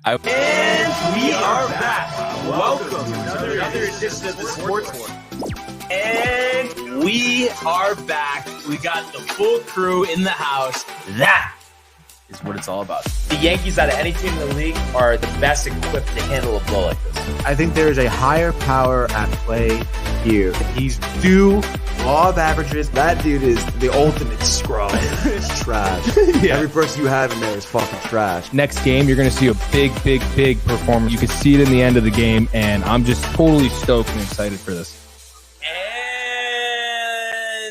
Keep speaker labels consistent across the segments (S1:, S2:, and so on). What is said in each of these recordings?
S1: And we are back. Welcome to another edition of the Sports War. And we are back. We got the full crew in the house. That is what it's all about. The Yankees, out of any team in the league, are the best equipped to handle a blow like this.
S2: I think there is a higher power at play here. He's due law of averages. That dude is the ultimate scrub. It's trash. Yeah. Every person you have in there is fucking trash.
S3: Next game, you're going to see a big performance. You can see it in the end of the game, and I'm just totally stoked and excited for this.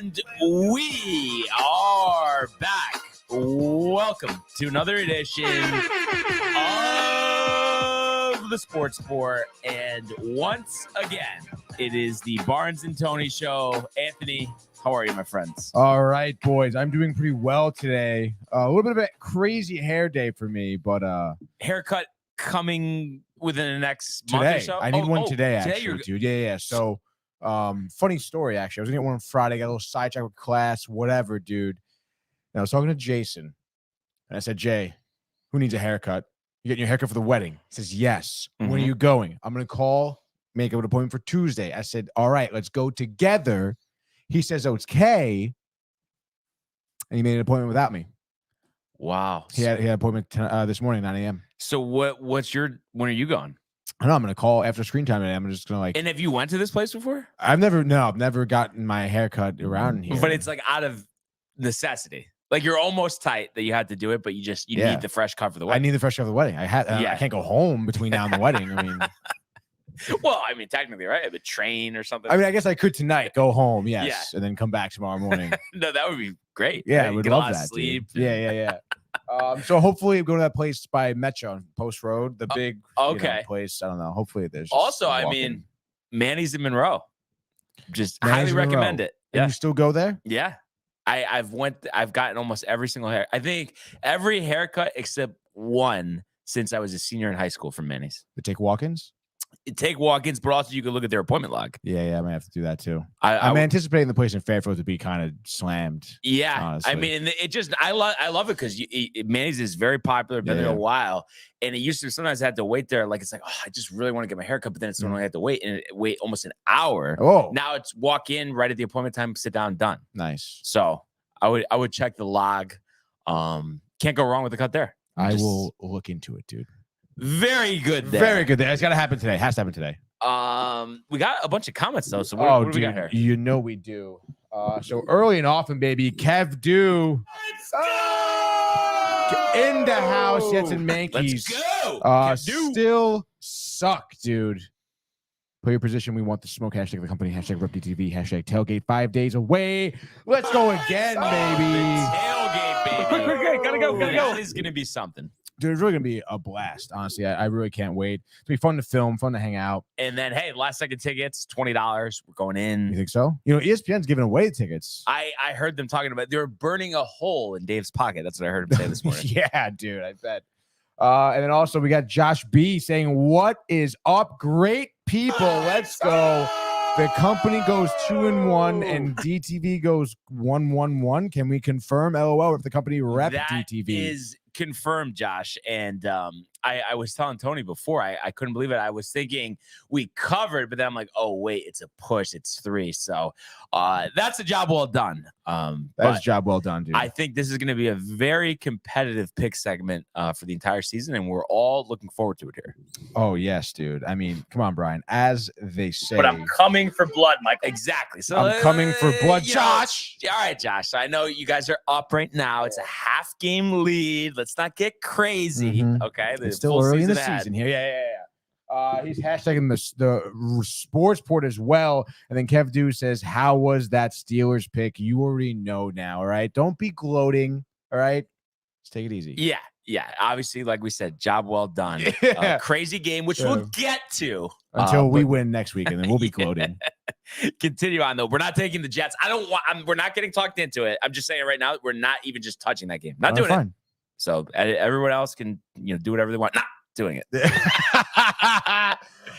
S1: And we are back. Welcome to another edition of the Sports Sport. And once again, it is the Barnes and Tony Show. Anthony, how are you, my friends?
S3: All right, boys. I'm doing pretty well today. A little bit of a crazy hair day for me, but
S1: Haircut coming within the next
S3: today.
S1: month or so?
S3: I need one today, actually,
S1: today
S3: dude. Yeah. So, funny story, actually. I was going to get one on Friday, got a little sidetracked with class, whatever, dude. And I was talking to Jason, and I said, Jay, who needs a haircut? You getting your haircut for the wedding? He says, yes.
S1: Mm-hmm.
S3: When are you going? I'm going to call, make an appointment for Tuesday. I said, all right, let's go together. He says, okay. And he made an appointment without me.
S1: Wow.
S3: He had an appointment this morning, 9 a.m.
S1: So when are you going?
S3: I know I'm going to call after screen time today. I'm just going to
S1: And have you went to this place before?
S3: I've never gotten my haircut around here.
S1: But it's like out of necessity. Like you're almost tight that you had to do it, but you need the fresh cut for the wedding.
S3: I need the fresh cut for the wedding. I can't go home between now and the wedding. I mean,
S1: well, technically, right? I have a train or something.
S3: I mean, I guess I could tonight go home, yes, and then come back tomorrow morning.
S1: No, that would be great.
S3: Yeah,
S1: right?
S3: I would
S1: Get
S3: love
S1: a lot of
S3: that.
S1: Sleep.
S3: Yeah. So hopefully go to that place by Metro on Post Road, the big place. I don't know. Hopefully there's
S1: also, Manny's in Monroe. Just highly recommend it.
S3: Yeah. And you still go there?
S1: Yeah. I've gotten almost every single hair. I think every haircut except one since I was a senior in high school from Manny's.
S3: They take walk-ins?
S1: Take walk-ins, but also you can look at their appointment log.
S3: Yeah, I might have to do that too. I'm anticipating the place in Fairfield to be kind of slammed.
S1: Yeah,
S3: honestly.
S1: I mean, I love it because Manny's is very popular, been there a while, and it used to sometimes I had to wait there. Like it's like, oh, I just really want to get my haircut, but then it's only have to wait almost an hour.
S3: Oh,
S1: now it's walk in right at the appointment time, sit down, done.
S3: Nice.
S1: So I would check the log. Can't go wrong with the cut there.
S3: I will look into it, dude.
S1: Very good there.
S3: Very good there. It's got to happen today. Has to happen today.
S1: We got a bunch of comments though. So what do we got here?
S3: You know we do. So early and often, baby. Kev Do in the house. Yes, in Mankeys.
S1: Let's go.
S3: Still suck, dude. Player position. We want the smoke. Hashtag the company. Hashtag RepDTV. Hashtag tailgate 5 days away. Let's go again, baby.
S1: Tailgate, baby.
S3: Quick. Gotta go.
S1: That is gonna be something.
S3: Dude, it's really going to be a blast, honestly. I really can't wait. It's going to be fun to film, fun to hang out.
S1: And then, hey, last second tickets, $20. We're going in.
S3: You think so? You know, ESPN's giving away tickets.
S1: I heard them talking about they were burning a hole in Dave's pocket. That's what I heard him say this morning.
S3: Yeah, dude, I bet. And then also we got Josh B saying, what is up? Great people. Let's go. The company goes 2-1 and DTV goes 1-1-1. Can we confirm? LOL. If the company rep DTV
S1: is confirmed, Josh. And I was telling Tony before, I couldn't believe it. I was thinking we covered, but then I'm like, oh wait, it's a push. It's 3. So that's a job well done.
S3: That's a job well done, dude.
S1: I think this is going to be a very competitive pick segment for the entire season, and we're all looking forward to it here.
S3: Oh yes, dude. I mean, come on, Brian. As they say,
S1: but I'm coming for blood, Michael. Exactly. So
S3: I'm coming for blood, Josh.
S1: All right, Josh. I know you guys are up right now. It's a half game lead. Let's not get crazy.
S3: Mm-hmm.
S1: Okay.
S3: It's still early in the season here. Yeah. He's hashtagging the sports port as well. And then Kev Do says, how was that Steelers pick? You already know now. All right. Don't be gloating. All right. Let's take it easy.
S1: Yeah. Obviously, like we said, job well done. Crazy game, which we'll get to
S3: until we win next week, and then we'll be gloating.
S1: Continue on though. We're not taking the Jets. We're not getting talked into it. I'm just saying right now, we're not even just touching that game. Not doing it. So everyone else can do whatever they want. Nah, doing it.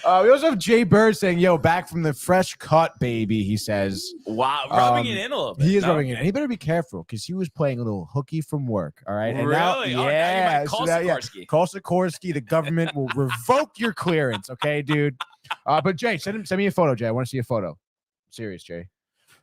S3: We also have Jay Bird saying, "Yo, back from the fresh cut, baby." He says,
S1: Wow, rubbing it in a little bit.
S3: He is rubbing it in. He better be careful because he was playing a little hooky from work. All right, and now,
S1: Really? Oh, now you might call Sikorsky.
S3: Call Sikorsky. The government will revoke your clearance. Okay, dude. But Jay, send me a photo, Jay. I want to see a photo. Serious, Jay.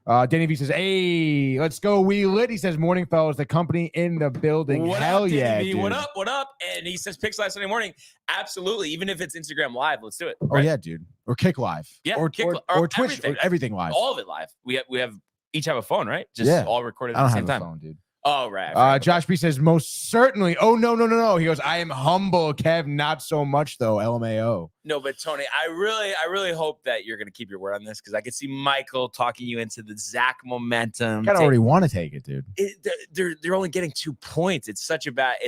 S3: Danny V says, "Hey, let's go. We lit." He says, "Morning, fellas. The company in the building.
S1: What
S3: Hell
S1: up, Danny
S3: yeah,
S1: V?
S3: dude.
S1: What up? What up?" And he says, "Picks live Sunday morning." Absolutely. Even if it's Instagram live, let's do it.
S3: Oh yeah, dude. Or Kick Live.
S1: Yeah,
S3: Or
S1: Kick
S3: or Twitch.
S1: everything.
S3: Or everything live.
S1: All of it live. We have each have a phone, right? Just all recorded at the same time.
S3: Phone, dude.
S1: Oh, right.
S3: Josh B says, "Most certainly." Oh, no. He goes, "I am humble, Kev. Not so much, though. LMAO."
S1: No, but Tony, I really hope that you're going to keep your word on this because I could see Michael talking you into the Zach momentum.
S3: I already want to take it, dude.
S1: They're only getting 2 points. It's such a bad.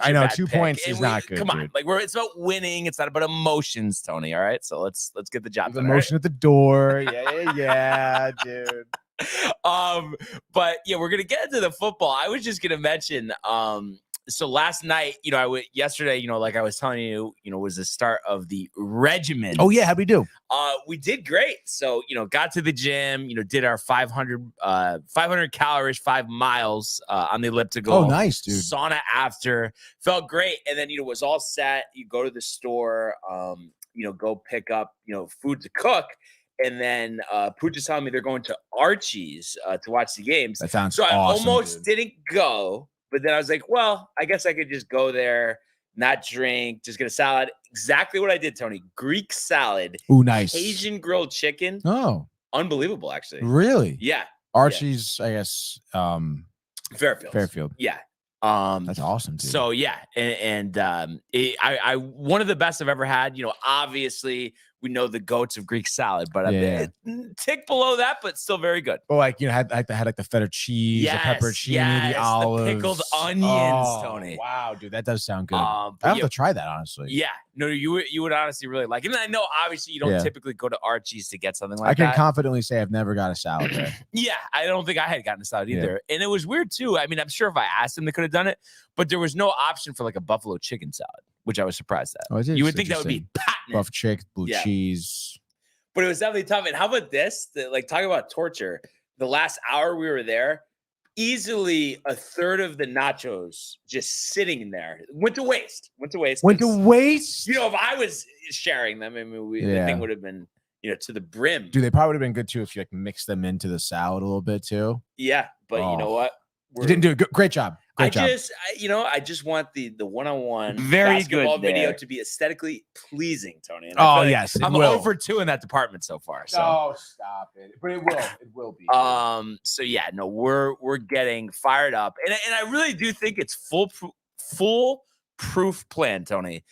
S3: I know
S1: bad
S3: 2
S1: pick.
S3: points is not good.
S1: Come on,
S3: dude.
S1: like it's about winning. It's not about emotions, Tony. All right, so let's get the job done.
S3: Emotion at the door. Yeah, dude.
S1: But yeah, we're gonna get into the football. I was just gonna mention, so last night, yesterday, like I was telling you, was the start of the regimen.
S3: Oh yeah, how'd we do?
S1: We did great. So, got to the gym, did our 500 calories, 5 miles, on the elliptical.
S3: Oh, nice, dude.
S1: Sauna after, felt great. And then, was all set. You go to the store, go pick up, food to cook. And then Pooch is telling me they're going to Archie's to watch the games.
S3: That sounds
S1: so
S3: awesome,
S1: I almost
S3: dude.
S1: didn't go, but then I was like, well, I guess I could just go there, not drink, just get a salad. Exactly what I did, Tony. Greek salad.
S3: Ooh, nice.
S1: Asian grilled chicken.
S3: Oh,
S1: unbelievable, actually.
S3: Really?
S1: Yeah.
S3: Archie's, I guess.
S1: Fairfield. Yeah.
S3: That's awesome, dude.
S1: So yeah, and I one of the best I've ever had. Obviously we know the goats of Greek salad, but a tick below that, but still very good.
S3: Oh, had like the feta cheese, the pepperoncini, the olives,
S1: the pickled onions, Tony.
S3: Wow, dude, that does sound good. I
S1: But
S3: have to try that, honestly.
S1: Yeah, no, you would honestly really like it. And I know obviously you don't typically go to Archie's to get something like
S3: that. I
S1: that.
S3: can confidently say I've never got a salad there.
S1: Yeah, I don't think I had gotten a salad either. And it was weird too. I mean, I'm sure if I asked them, they could have done it, but there was no option for like a buffalo chicken salad, which I was surprised at.
S3: Oh,
S1: you would think that would be patent.
S3: Buff chick, blue cheese.
S1: But it was definitely tough. And how about this? Talking about torture. The last hour we were there, easily a third of the nachos just sitting in there. Went to waste.
S3: Went to waste?
S1: If I was sharing them, I mean, the thing would have been, to the brim.
S3: Dude, they probably would have been good too if you mix them into the salad a little bit too.
S1: Yeah, but you know what?
S3: You didn't do it. Great job.
S1: I just want the one-on-one basketball video to be aesthetically pleasing, Tony. And
S3: yes,
S1: I'm over 2 in that department so far. So.
S3: No, stop it. But it will. It will be.
S1: So yeah, no, we're getting fired up, and I really do think it's foolproof plan, Tony.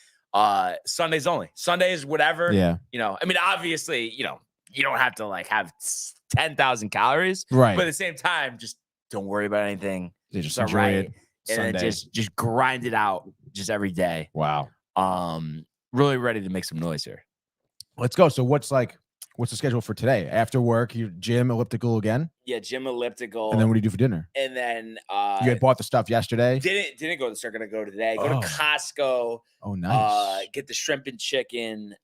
S1: Sundays only. Sundays, whatever.
S3: Yeah.
S1: I mean, obviously, you don't have to have 10,000 calories,
S3: right?
S1: But at the same time, just don't worry about anything.
S3: Just enjoy it.
S1: And then just grind it out just every day.
S3: Wow.
S1: Really ready to make some noise here.
S3: Let's go. So what's the schedule for today? After work, you gym, elliptical again?
S1: Yeah, gym, elliptical.
S3: And then what do you do for dinner?
S1: And then
S3: you had bought the stuff yesterday?
S1: Didn't go to the store, gonna go today. Go to Costco.
S3: Oh, nice.
S1: Get the shrimp and chicken,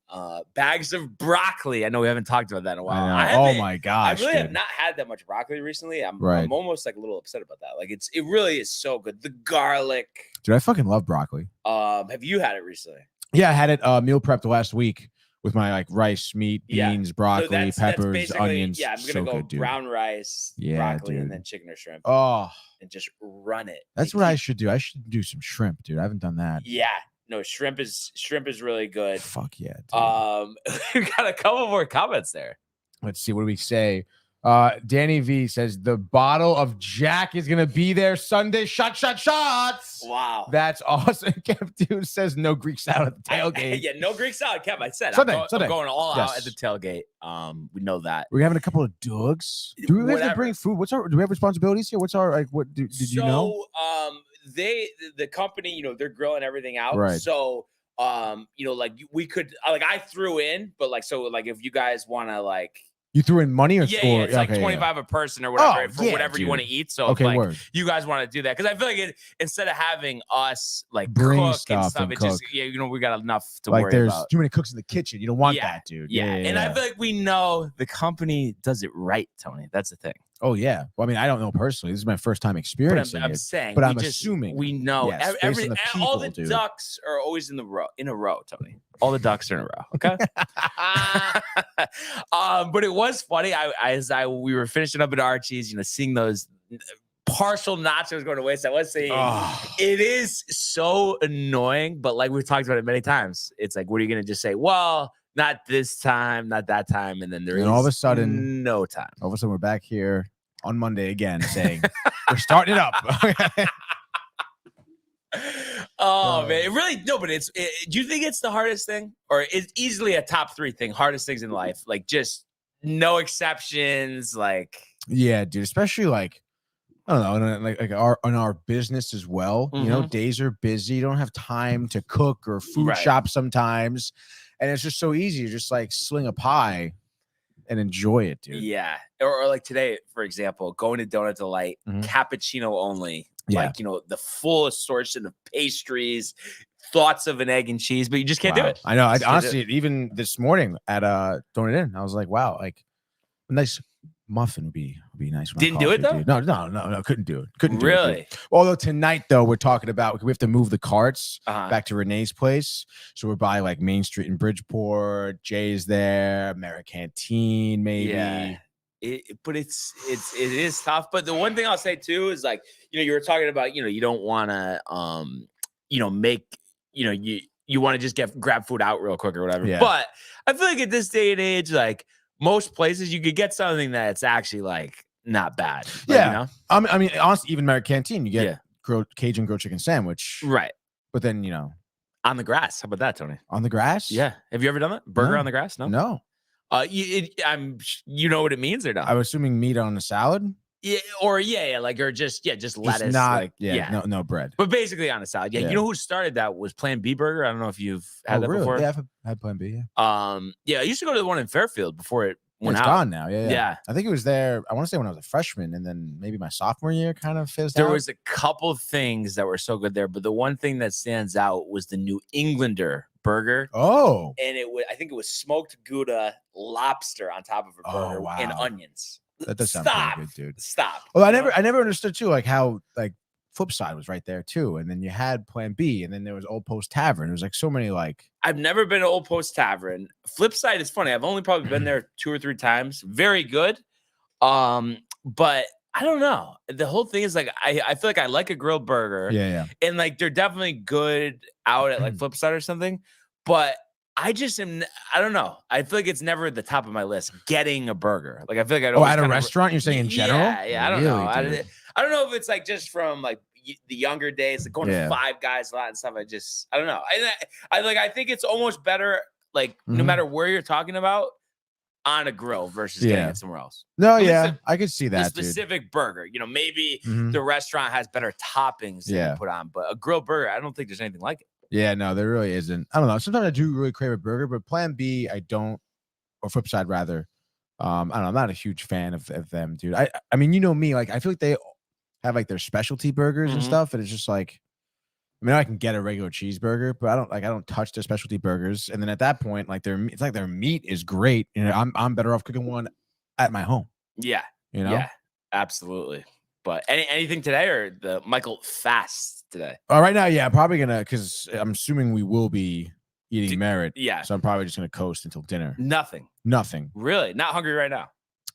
S1: bags of broccoli. I know we haven't talked about that in a while.
S3: Oh my gosh.
S1: I really have not had that much broccoli recently. I'm almost a little upset about that. It really is so good. The garlic.
S3: Dude, I fucking love broccoli.
S1: Have you had it recently?
S3: Yeah, I had it meal prepped last week with my rice, meat, beans, broccoli, peppers, onions.
S1: Yeah, I'm gonna go brown rice, broccoli, and then chicken or shrimp.
S3: Oh,
S1: and just run it.
S3: That's what I should do. I should do some shrimp, dude. I haven't done that.
S1: Yeah, no, shrimp is really good.
S3: Fuck yeah. Dude.
S1: We got a couple more comments there.
S3: Let's see. What do we say? Danny V says the bottle of Jack is gonna be there Sunday. Shots.
S1: Wow,
S3: that's awesome. Kev dude says no Greek salad at the tailgate.
S1: Yeah, no Greek salad. Kev, I said
S3: Sunday.
S1: I'm going all out at the tailgate. We know that
S3: we're having a couple of dogs. Do we have to bring food? Do we have responsibilities here? What's our what? Did you know?
S1: The company, they're grilling everything out.
S3: Right.
S1: So we could I threw in, but if you guys want to
S3: You threw in money or
S4: Yeah, it's like
S3: okay,
S4: 25 a person or whatever for
S3: yeah,
S4: whatever you want to
S3: dude.
S4: eat. So
S3: Okay,
S4: if, like
S3: word.
S4: you guys want to do that, because I feel like instead of having us like
S3: Bring
S4: cook
S3: stuff
S4: and stuff,
S3: and
S4: it just
S3: cook.
S4: we got enough to
S3: Like
S4: worry
S3: there's
S4: about.
S3: too many cooks in the kitchen. You don't want
S4: Yeah,
S3: that, dude.
S4: Yeah. And I feel like we know the company does it right, Tony. That's the thing.
S3: Oh yeah. Well, I mean, I don't know personally. This is my first time
S4: But
S3: experiencing
S4: I'm
S3: it.
S4: saying,
S3: But I'm
S4: just,
S3: assuming
S4: we know
S3: yes, based
S4: every
S3: on the
S4: all the
S3: people, dude.
S4: ducks are always in a row, Tony. All the ducks are in a row. Okay. But it was funny. We were finishing up at Archie's, seeing those partial nachos going to waste. I was saying it is so annoying, but like we've talked about it many times. It's like, what are you gonna just say? Well, not this time, not that time, and then there is
S3: all of a sudden
S4: no time.
S3: All of a sudden, we're back here on Monday again, saying we're starting it up.
S4: Oh man, it really no, but do you think it's the hardest thing, or it's easily a top 3 thing, hardest things in life, like just no exceptions, like
S3: yeah, dude, especially like I don't know, like in our business as well. Days are busy. You don't have time to cook or food shop sometimes, and it's just so easy to just like sling a pie and enjoy it, dude.
S4: Yeah, or like today, for example, going to Donut Delight, cappuccino only. Like, the full assortment of pastries, thoughts of an egg and cheese, but you just can't do it.
S3: I know. I honestly, even this morning at Donut Inn, I was like, wow, like a nice muffin would be nice.
S4: Didn't do it though?
S3: No, couldn't do it. Couldn't do it.
S4: Really?
S3: Although tonight though, we're talking about we have to move the carts back to Renee's place, so we're by like Main Street in Bridgeport. Jay's there, Americanteen maybe. Yeah.
S4: But it is tough. But the one thing I'll say too is like, you were talking about, you don't want to, make, you want to just grab food out real quick or whatever. Yeah. But I feel like at this day and age, like most places you could get something that's actually like not bad.
S3: Yeah. I mean, honestly, even Americanteen, you get Cajun grilled chicken sandwich.
S4: Right.
S3: But then,
S4: on the grass. How about that, Tony?
S3: On the grass?
S4: Yeah. Have you ever done that? Burger on the grass? No.
S3: No.
S4: You know what it means or not?
S3: I'm assuming meat on a salad.
S4: Yeah, or just lettuce.
S3: Not no bread.
S4: But basically on a salad. Yeah, you know who started that was Plan B Burger. I don't know if you've had that before.
S3: Yeah, I've had Plan B.
S4: Yeah. I used to go to the one in Fairfield before it went out.
S3: It's gone now. Yeah. I think it was there. I want to say when I was a freshman, and then maybe my sophomore year kind of fizzed out.
S4: There was a couple things that were so good there, but the one thing that stands out was the New Englander burger.
S3: Oh,
S4: and I think it was smoked Gouda lobster on top of a burger and onions.
S3: That does sound pretty good, dude.
S4: Stop.
S3: Well, I never understood too, like how like Flip Side was right there too, and then you had Plan B, and then there was Old Post Tavern. There was like so many like.
S4: I've never been to Old Post Tavern. Flip Side is funny. I've only probably been there 2 or 3 times. Very good. But I don't know. The whole thing is like I feel like I like a grilled burger.
S3: Yeah.
S4: And like they're definitely good out at like Flip Side or something. But I don't know. I feel like it's never at the top of my list getting a burger. Like I feel like I don't.
S3: At a restaurant, you're saying in general?
S4: Yeah. I don't know. I don't know if it's like just from like the younger days, like going to Five Guys a lot and stuff. I don't know. I think it's almost better like no matter where you're talking about on a grill versus getting it somewhere else.
S3: No, I could see that.
S4: The specific burger, maybe the restaurant has better toppings to put on, but a grilled burger, I don't think there's anything like it.
S3: Yeah, no, there really isn't. I don't know. Sometimes I do really crave a burger, but Plan B, I don't, or Flip Side rather. I don't know. I'm not a huge fan of them, dude. I mean, you know me, like I feel like they have like their specialty burgers and stuff, and it's just like, I mean, I can get a regular cheeseburger, but I don't touch their specialty burgers. And then at that point, like it's like their meat is great. I'm better off cooking one at my home.
S4: Yeah, yeah, absolutely. But anything today or the Michael fast today?
S3: Right now, yeah, I'm probably gonna because I'm assuming we will be eating merit.
S4: Yeah,
S3: so I'm probably just gonna coast until dinner.
S4: Nothing.
S3: Really,
S4: not hungry right now.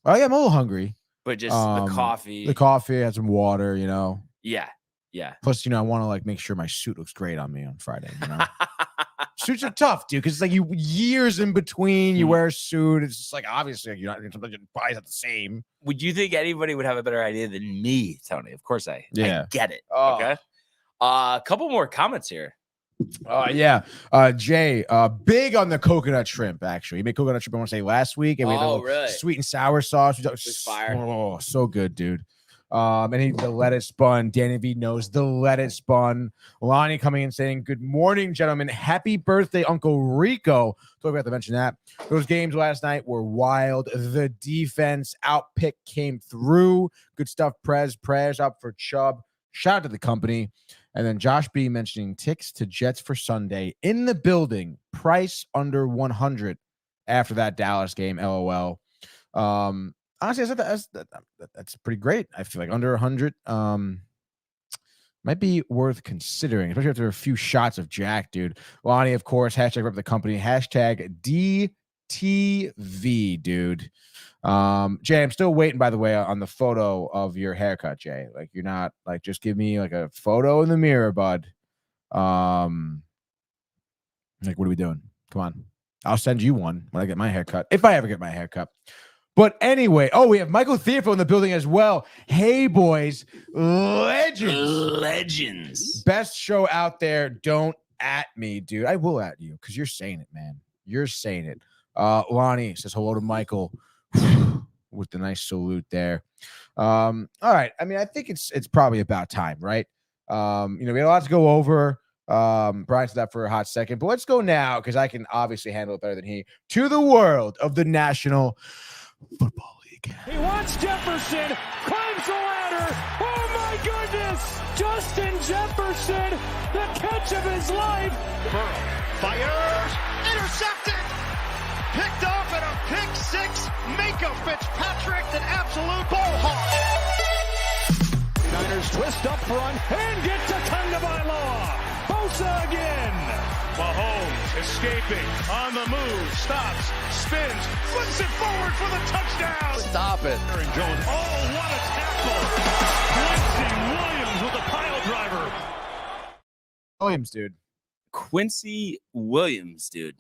S3: Oh yeah, I'm a little hungry.
S4: But just the coffee.
S3: I had some water.
S4: Yeah.
S3: Plus, I want to like make sure my suit looks great on me on Friday. Suits are tough, dude, because it's like years in between. You wear a suit. It's just like obviously like, you're not sometimes your body's not the same.
S4: Would you think anybody would have a better idea than me, Tony? Of course I get it.
S3: Oh.
S4: Okay. A couple more comments here.
S3: Jay, big on the coconut shrimp. Actually, he made coconut shrimp. I want to say last week, and we had a
S4: really
S3: sweet and sour sauce.
S4: It was fire.
S3: Oh, so good, dude. And the lettuce bun. Danny V knows the lettuce bun. Lonnie coming in saying, "Good morning, gentlemen. Happy birthday, Uncle Rico." So we have to mention that. Those games last night were wild. The defense outpick came through. Good stuff, Prez. Prayers up for Chubb. Shout out to the company. And then Josh B mentioning ticks to Jets for Sunday in the building. Price under 100 after that Dallas game. LOL. Honestly, that's pretty great. I feel like under 100 might be worth considering, especially after a few shots of Jack, dude. Lonnie, of course, hashtag rep the company, hashtag DTV, dude. Jay, I'm still waiting, by the way, on the photo of your haircut, Jay. Like, you're not like, just give me like a photo in the mirror, bud. Like, what are we doing? Come on. I'll send you one when I get my haircut, if I ever get my haircut. But anyway, we have Michael Theofo in the building as well. Hey, boys, legends. Best show out there. Don't at me, dude. I will at you because you're saying it, man. You're saying it. Lonnie says hello to Michael with the nice salute there. All right. I mean, I think it's probably about time, right? We had a lot to go over. Brian said that for a hot second, but let's go now because I can obviously handle it better than he. To the world of the National Football League.
S5: He wants Jefferson, climbs the ladder. Oh my goodness! Justin Jefferson, the catch of his life.
S6: Burrow fires, intercepted, picked off at a pick six. Minka Fitzpatrick, an absolute ball hawk.
S5: Niners twist up front and get to Tagovailoa. Bosa again.
S6: Mahomes escaping, on the move, stops, spins, flips it forward for the touchdown.
S2: Stop it.
S6: Aaron Jones, oh, what a tackle. Quincy Williams with a pile driver.
S3: Williams, dude.
S4: Quincy Williams, dude.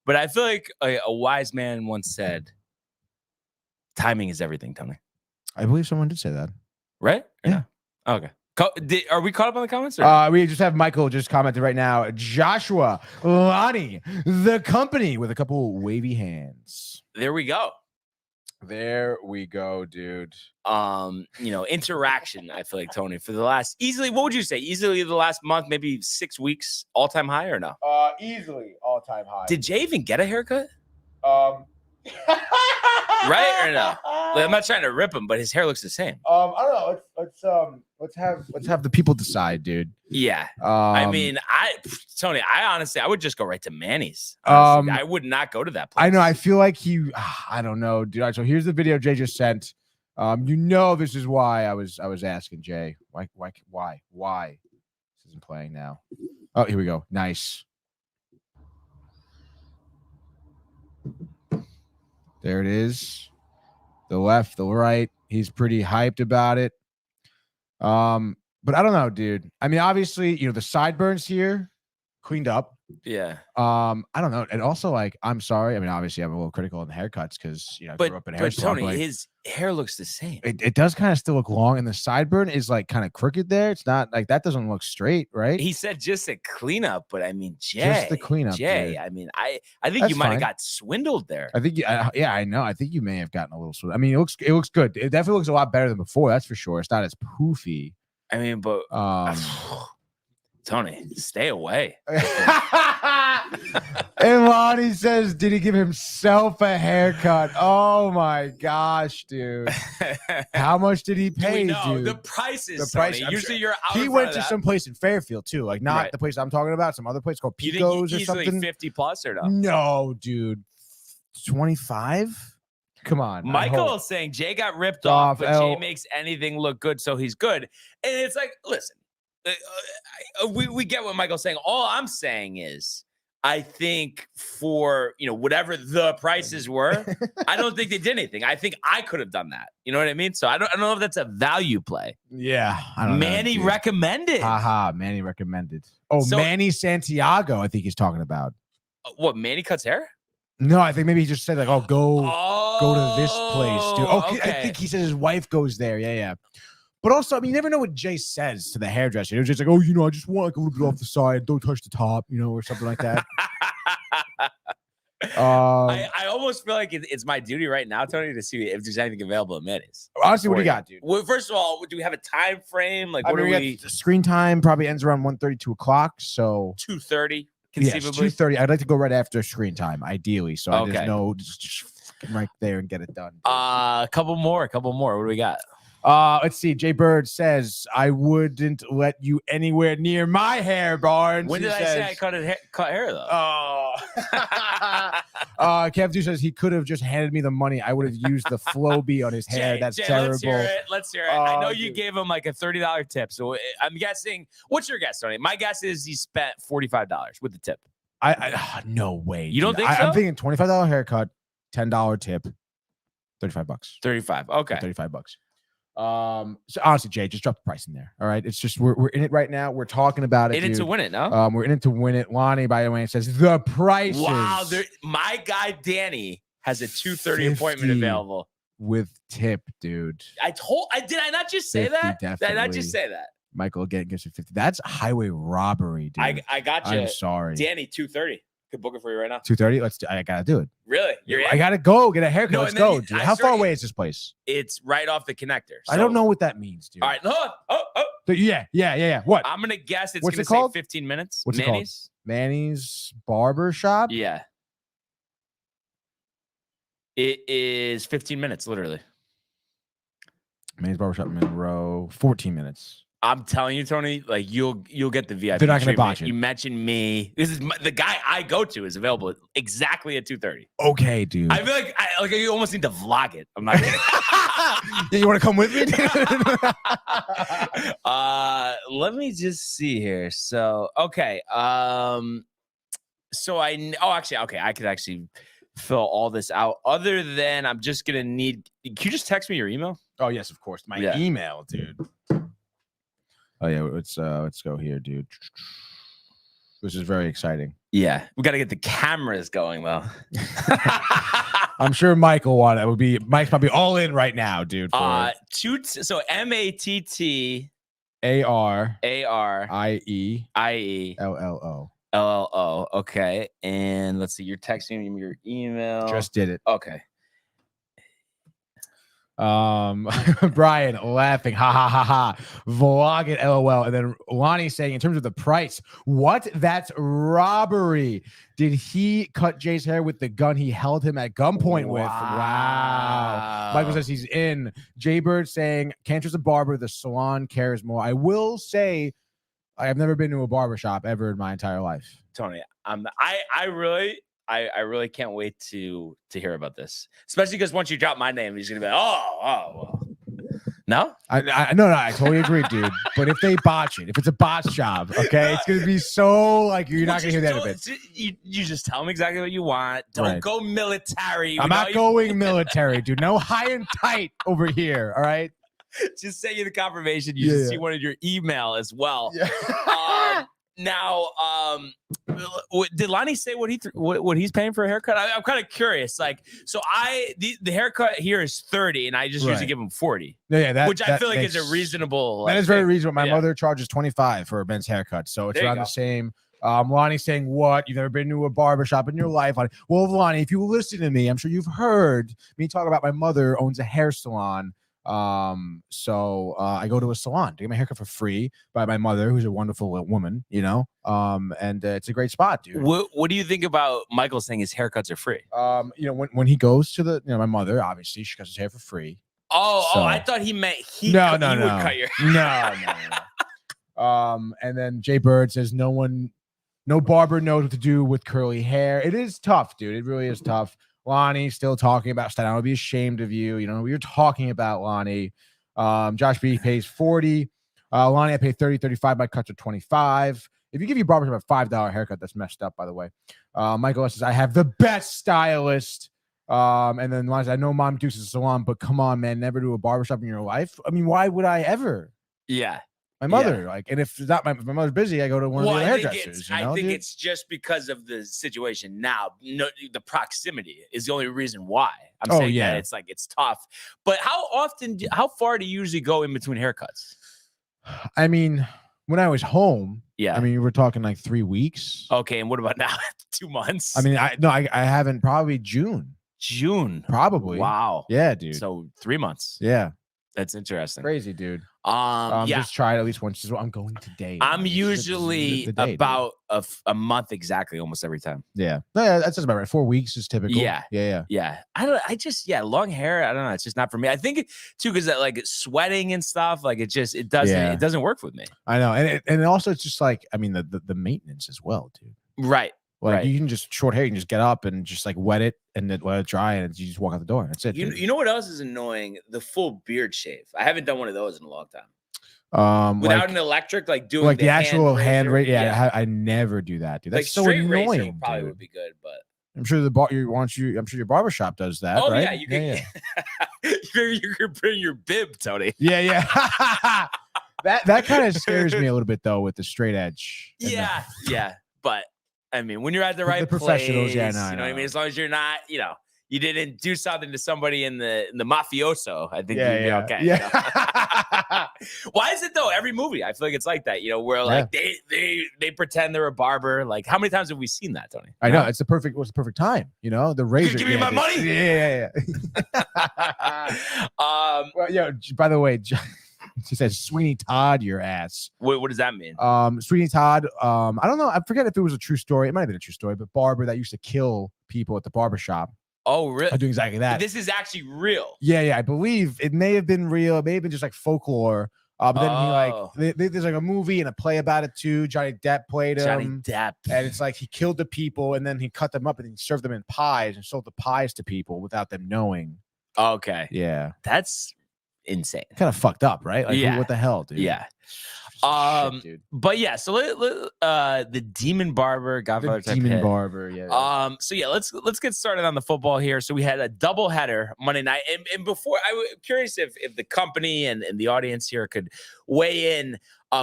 S4: But I feel like a wise man once said, timing is everything, Tony.
S3: I believe someone did say that.
S4: Right?
S3: Yeah.
S4: No? Okay. Are we caught up on the comments? Or?
S3: We just have Michael just commented right now. Joshua, Lonnie, the company with a couple wavy hands.
S4: There we go.
S3: There we go, dude.
S4: Interaction, I feel like, Tony, for the last what would you say? Easily the last month, maybe 6 weeks, all-time high or no?
S3: Easily all-time high.
S4: Did Jay even get a haircut? Right or no? Like, I'm not trying to rip him, but his hair looks the same.
S3: I don't know. Let's have the people decide, dude.
S4: Yeah. I mean, Tony, I would just go right to Manny's. Honestly. I would not go to that place.
S3: I know. I feel like I don't know, dude. All right, so here's the video Jay just sent. This is why I was asking Jay. Why? This isn't playing now. Oh, here we go. Nice. There it is. The left, the right. He's pretty hyped about it. But I don't know, dude. I mean, obviously, the sideburns here cleaned up.
S4: Yeah.
S3: I don't know. And also, like, I'm sorry. I mean, obviously, I'm a little critical on the haircuts because I grew up in hair.
S4: But Tony, his hair looks the same.
S3: It does kind of still look long, and the sideburn is like kind of crooked there. It's not like that doesn't look straight, right?
S4: He said just a cleanup, but I mean, Jay,
S3: just the cleanup.
S4: Jay,
S3: dude.
S4: I mean, I think you might have got swindled there.
S3: I think, I know. I think you may have gotten a little swindled. I mean, it looks good. It definitely looks a lot better than before. That's for sure. It's not as poofy.
S4: I mean, but Tony, stay away.
S3: And Lonnie says, did he give himself a haircut? Oh my gosh, dude. How much did he pay, dude?
S4: The prices,
S3: the price.
S4: Usually you're out.
S3: He went to some place in Fairfield too, like not the place I'm talking about, some other place called Pico's or something.
S4: 50 plus or no?
S3: No, dude. 25? Come on.
S4: Michael saying Jay got ripped off, but Jay makes anything look good, so he's good. And it's like, listen, we get what Michael's saying. All I'm saying is, I think for whatever the prices were, I don't think they did anything. I think I could have done that. You know what I mean? So I don't know if that's a value play.
S3: Yeah, I don't know.
S4: Manny recommended.
S3: Manny recommended. Oh, so, Manny Santiago, I think he's talking about.
S4: What, Manny cuts hair?
S3: No, I think maybe he just said like, go to this place, dude.
S4: Okay.
S3: I think he says his wife goes there. Yeah. But also, I mean, you never know what Jay says to the hairdresser. It was just like, I just want like a little bit off the side. Don't touch the top, or something like that.
S4: I almost feel like it's my duty right now, Tony, to see if there's anything available at Manny's.
S3: Honestly, what do you got, dude?
S4: Well, first of all, do we have a time frame? Like,
S3: I
S4: what
S3: mean,
S4: are
S3: we
S4: we?
S3: got screen time probably ends around 1:30, 2 o'clock. So
S4: 2:30,
S3: yes,
S4: conceivably.
S3: 2:30. I'd like to go right after screen time, ideally. So
S4: Okay.
S3: there's no just fucking right there and get it done.
S4: A couple more. What do we got?
S3: Let's see. Jay Bird says, I wouldn't let you anywhere near my hair, Barnes.
S4: When did I say I cut hair though?
S3: Oh. Kev Du says he could have just handed me the money. I would have used the Flowbee on his hair. That's
S4: Jay,
S3: terrible.
S4: Let's hear it. I know you gave him like a $30 tip. So I'm guessing. What's your guess, Tony? My guess is he spent $45 with the tip.
S3: No way.
S4: You don't
S3: dude.
S4: think so?
S3: I'm thinking $25 haircut, $10 tip, $35.
S4: 35. Okay.
S3: $35. So honestly, Jay, just drop the price in there. All right. It's just we're in it right now. We're talking about it.
S4: In it to win it, no?
S3: We're in it to win it. Lonnie, by the way, says the prices.
S4: Wow, my guy Danny has a 2:30 appointment
S3: 50
S4: available
S3: with tip, dude.
S4: Did I not just say
S3: 50,
S4: that? Did I not
S3: definitely.
S4: just say that?
S3: Michael again gives you 50. That's highway robbery, dude.
S4: I got you.
S3: I'm sorry.
S4: Danny, 2:30. Could book it for you right now.
S3: 2:30. I gotta do it.
S4: Really?
S3: I gotta go get a haircut.
S4: No,
S3: Let's
S4: and then
S3: go, dude. How far away is this place?
S4: It's right off the connector.
S3: I don't know what that means, dude.
S4: All right. Oh.
S3: Yeah. What?
S4: I'm gonna guess it's
S3: What's
S4: gonna
S3: it called?
S4: say 15 minutes.
S3: What's it called? Manny's Barber Shop?
S4: Yeah. It is 15 minutes, literally.
S3: Manny's Barber Shop, Monroe. 14 minutes.
S4: I'm telling you, Tony, like you'll get the VIP.
S3: They're not gonna
S4: treatment.
S3: botch it.
S4: You mentioned me. This is the guy I go to is available exactly at 2:30.
S3: Okay, dude.
S4: I feel like you almost need to vlog it. I'm not kidding.
S3: Yeah, you want to come with me?
S4: Let me just see here. So okay. So I could actually fill all this out. Other than I'm just gonna need. Can you just text me your email?
S3: Oh yes, of course. My email, dude. Oh yeah, let's go here, dude. This is very exciting.
S4: Yeah, we got to get the cameras going though.
S3: I'm sure Mike will want it. Mike's probably all in right now, dude.
S4: So MATT ARIE LLO. Okay, and let's see. You're texting me your email.
S3: Just did it.
S4: Okay.
S3: Brian laughing, ha. Vlog it, LOL. And then Lonnie saying, in terms of the price, what? That's robbery. Did he cut Jay's hair with the gun he held him at gunpoint with? Wow. Michael says he's in. Jay Bird saying, can't trust a barber. The salon cares more. I will say, I've never been to a barber shop ever in my entire life.
S4: Tony, I really can't wait to hear about this, especially because once you drop my name, he's gonna be like, well. No,
S3: I totally agree, dude. But if they botch it, if it's a botch job, okay, it's gonna be so like you're not gonna hear the end of it.
S4: You just tell them exactly what you want. Don't go military.
S3: I'm not going military, dude. No high and tight over here. All right.
S4: Just send you the confirmation. You should see one of your email as well. Yeah. Now, did Lonnie say what he's paying for a haircut? I'm kind of curious. Like, so the haircut here is 30, and I just usually give him 40.
S3: Yeah,
S4: which I feel like is a reasonable.
S3: That is very reasonable. My mother charges 25 for a men's haircut, so it's around the same. Lonnie's saying, "What? You've never been to a barber shop in your life?" Well, Lonnie, if you listen to me, I'm sure you've heard me talk about my mother owns a hair salon. So I go to a salon to get my haircut for free by my mother, who's a wonderful woman, and it's a great spot, dude.
S4: What do you think about Michael saying his haircuts are free?
S3: When he goes to my mother, obviously she cuts his hair for free.
S4: Oh, I thought he meant he would cut your hair.
S3: No. And then Jay Bird says no barber knows what to do with curly hair. It is tough, dude. It really is tough. Lonnie still talking about Stein. I would be ashamed of you. You know what you're talking about, Lonnie. Josh B pays 40. Lonnie, I pay 30, 35. My cuts are 25. If you give your barbershop a $5 haircut, that's messed up, by the way. Michael says, I have the best stylist. And then Lonnie says, I know Mom Dukes is a salon, but come on, man, never do a barbershop in your life. I mean, why would I ever?
S4: Yeah.
S3: My mother, and if it's not if my mother's busy, I go to one of the hairdressers.
S4: I think it's just because of the situation now. The proximity is the only reason why I'm saying that it's like it's tough. But how far do you usually go in between haircuts?
S3: I mean, when I was home.
S4: Yeah.
S3: I mean, we're talking like 3 weeks.
S4: Okay, and what about now? 2 months?
S3: I mean, I haven't, probably June. Probably.
S4: Wow.
S3: Yeah, dude.
S4: So 3 months.
S3: Yeah.
S4: That's interesting.
S3: Crazy, dude.
S4: Yeah.
S3: Just try it at least once. This is what I'm going today.
S4: I'm
S3: This is
S4: usually
S3: the day,
S4: about a month exactly, almost every time.
S3: dude. Yeah. No, yeah, that's just about right. 4 weeks is typical.
S4: Yeah.
S3: Yeah.
S4: Yeah. Long hair. I don't know. It's just not for me. I think too, because like sweating and stuff, like it doesn't work with me.
S3: I know. And also it's just like, I mean, the maintenance as well, dude.
S4: Right.
S3: Like
S4: Right.
S3: you can just short hair, you can just get up and just like wet it and then let it dry and you just walk out the door. That's it.
S4: You know what else is annoying? The full beard shave. I haven't done one of those in a long time. Without an electric, like doing
S3: like the actual hand rate.
S4: razor.
S3: Yeah, I never do that, dude. That's
S4: Like
S3: so
S4: straight razor
S3: annoying.
S4: probably
S3: Dude.
S4: would be good, but
S3: I'm sure I'm sure your barbershop does that.
S4: oh
S3: right?
S4: yeah, you can. You can bring your bib, Tony.
S3: Yeah. that kind of scares me a little bit though with the straight edge. and the-
S4: Yeah. But I mean, when you're at the
S3: The
S4: right
S3: professionals,
S4: place,
S3: yeah,
S4: you know what I mean. As long as you're not, you didn't do something to somebody in the mafioso, I think you'd be okay.
S3: Yeah.
S4: Why is it though? Every movie, I feel like it's like that. Where like they pretend they're a barber. Like, how many times have we seen that, Tony?
S3: I know. It's the perfect time. The razor.
S4: Give me my money.
S3: Yeah. Well, by the way, she says Sweeney Todd your ass.
S4: What does that mean?
S3: Sweeney Todd, I don't know. I forget if it was a true story. It might have been a true story, but barber that used to kill people at the barbershop.
S4: Oh, really?
S3: I do exactly that.
S4: This is actually real.
S3: Yeah. I believe it may have been real. It may have been just like folklore. But then there's like a movie and a play about it too. Johnny Depp played him.
S4: Johnny Depp.
S3: And it's like he killed the people and then he cut them up and he served them in pies and sold the pies to people without them knowing.
S4: Okay.
S3: Yeah.
S4: That's insane.
S3: Kind of fucked up, right? Like,
S4: Yeah.
S3: what the hell, dude?
S4: Yeah.
S3: Shit, dude.
S4: But yeah, so the Demon Barber, Godfather
S3: The
S4: type
S3: Demon
S4: hit.
S3: Barber, yeah.
S4: So yeah, let's get started on the football here. So we had a doubleheader Monday night, and before I was curious if the company and the audience here could weigh in.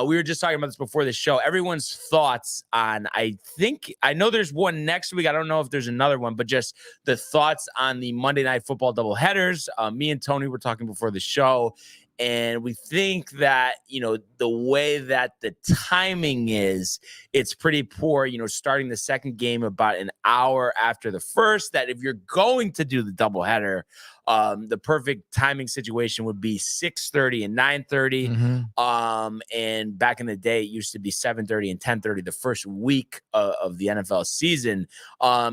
S4: We were just talking about this before the show. Everyone's thoughts on. I know there's one next week. I don't know if there's another one, but just the thoughts on the Monday Night Football doubleheaders. Me and Tony were talking before the show. And we think that, the way that the timing is, it's pretty poor, starting the second game about an hour after the first, that if you're going to do the doubleheader, the perfect timing situation would be 6:30 and 9:30.
S3: Mm-hmm.
S4: And back in the day, it used to be 7:30 and 10:30 the first week of the NFL season.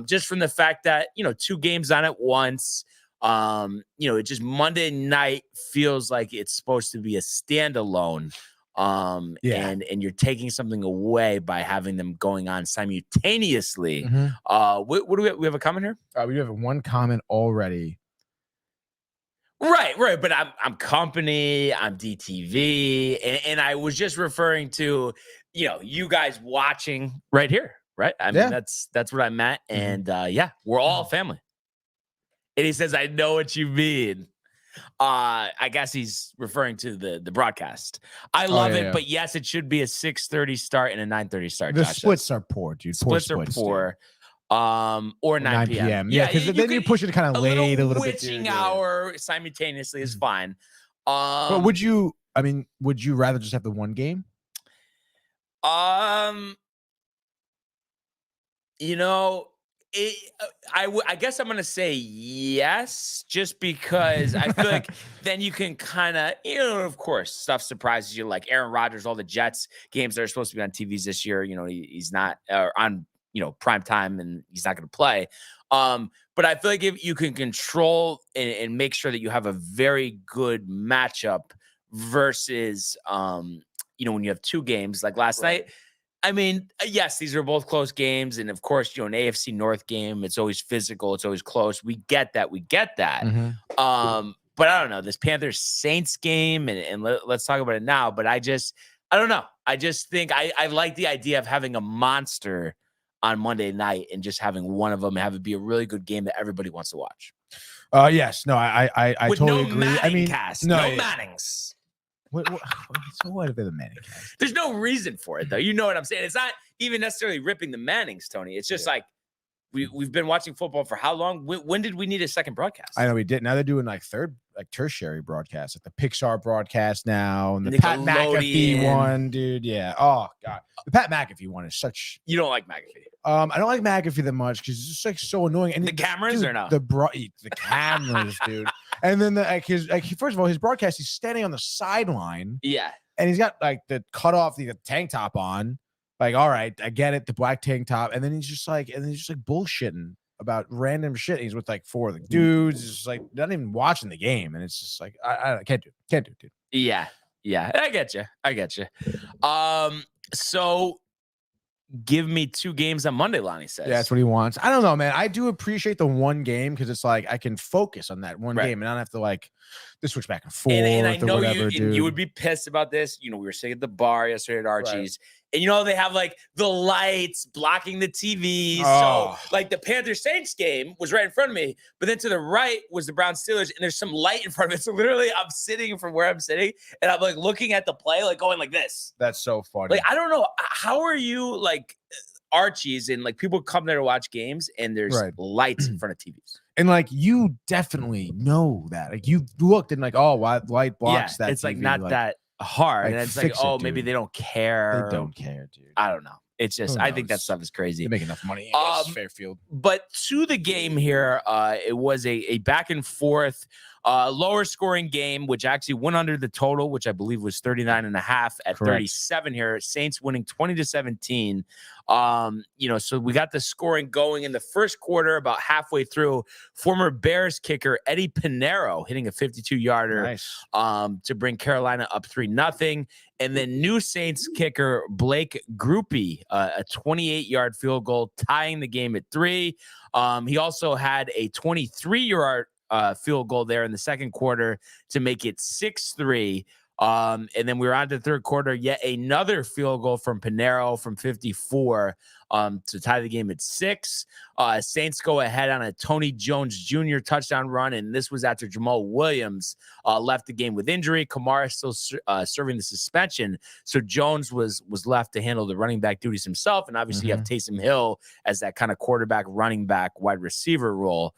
S4: Just from the fact that, 2 games on at once. It just Monday night feels like it's supposed to be a standalone. And you're taking something away by having them going on simultaneously.
S3: Mm-hmm.
S4: What do we have a comment here?
S3: We have one comment already.
S4: Right. But I'm company, I'm DTV, and I was just referring to, you guys watching right here, right? I mean, that's what I meant. And we're all family. And he says, I know what you mean. I guess he's referring to the broadcast. I love it, but yes, it should be a 6:30 start and a 9:30 start.
S3: The splits are poor, dude.
S4: Splits are poor. Or 9 p.m.
S3: Yeah, because then you push it kind of late a little bit.
S4: Witching hour simultaneously is fine.
S3: But would you rather just have the one game?
S4: I guess I'm going to say yes, just because I feel like then you can kind of, of course, stuff surprises you, like Aaron Rodgers, all the Jets games that are supposed to be on TVs this year. He's not on, prime time, and he's not going to play. But I feel like if you can control and make sure that you have a very good matchup versus, when you have 2 games like last night. I mean, yes, these are both close games. And of course, an AFC North game, it's always physical. It's always close. We get that.
S3: Mm-hmm.
S4: But I don't know, this Panthers Saints game, and let's talk about it now. But I don't know. I just think I like the idea of having a monster on Monday night and just having one of them have it be a really good game that everybody wants to watch.
S3: Yes. No, I totally agree.
S4: Manning cast, no Mannings.
S3: So what if they're the Manning cast?
S4: There's no reason for it, though. You know what I'm saying? It's not even necessarily ripping the Mannings, Tony. It's just like we've been watching football for how long? When did we need a second broadcast?
S3: I know we did. Now they're doing like tertiary broadcasts, like the Pixar broadcast now, and the Pat McAfee one, dude. Yeah. Oh god, the Pat McAfee one is such.
S4: You don't like McAfee?
S3: I don't like McAfee that much because it's just like so annoying. And
S4: the cameras
S3: dude,
S4: or no?
S3: The cameras, dude. And then first of all, his broadcast, he's standing on the sideline.
S4: Yeah.
S3: And he's got like the cut off the tank top on. Like, all right, I get it, the black tank top, and then he's just like bullshitting about random shit. He's with like 4 of the dudes. It's just like not even watching the game, and it's just like I can't do it, dude.
S4: Yeah, I get you. So give me 2 games on Monday, Lonnie says.
S3: Yeah, that's what he wants. I don't know, man. I do appreciate the one game because it's like I can focus on that one game and I don't have to like to switch back and forth.
S4: And I know
S3: whatever,
S4: you would be pissed about this. You know, we were sitting at the bar yesterday at Archie's, and you know they have like the lights blocking the TVs.
S3: Oh.
S4: So like the Panthers Saints game was right in front of me, but then to the right was the Browns Steelers, and there's some light in front of it. So literally, I'm sitting from where I'm sitting, and I'm like looking at the play, like going like this.
S3: That's so funny.
S4: Like I don't know, how are you like Archie's and like people come there to watch games, and there's lights in front of TVs.
S3: And like you definitely know that. Like you looked and like, oh, light blocks that.
S4: It's like
S3: TV.
S4: not that hard.
S3: Like,
S4: and it's like, oh, maybe they don't care.
S3: They don't care, dude.
S4: I don't know. It's just, I think that stuff is crazy.
S3: They make enough money. Fairfield.
S4: But to the game here, it was a back and forth, lower scoring game, which actually went under the total, which I believe was 39.5 at 37 here. Saints winning 20-17. So we got the scoring going in the first quarter. About halfway through, former Bears kicker Eddie Pinheiro hitting a 52-yarder to bring Carolina up 3-0. And then new Saints kicker Blake Grupe, a 28-yard field goal, tying the game at 3. He also had a 23-yard field goal there in the second quarter to make it 6-3. And then we were on to the third quarter, yet another field goal from Pinheiro from 54 to tie the game at 6. Saints go ahead on a Tony Jones Jr. touchdown run, and this was after Jamal Williams left the game with injury. Kamara still serving the suspension, so Jones was left to handle the running back duties himself, and obviously you have Taysom Hill as that kind of quarterback, running back, wide receiver role.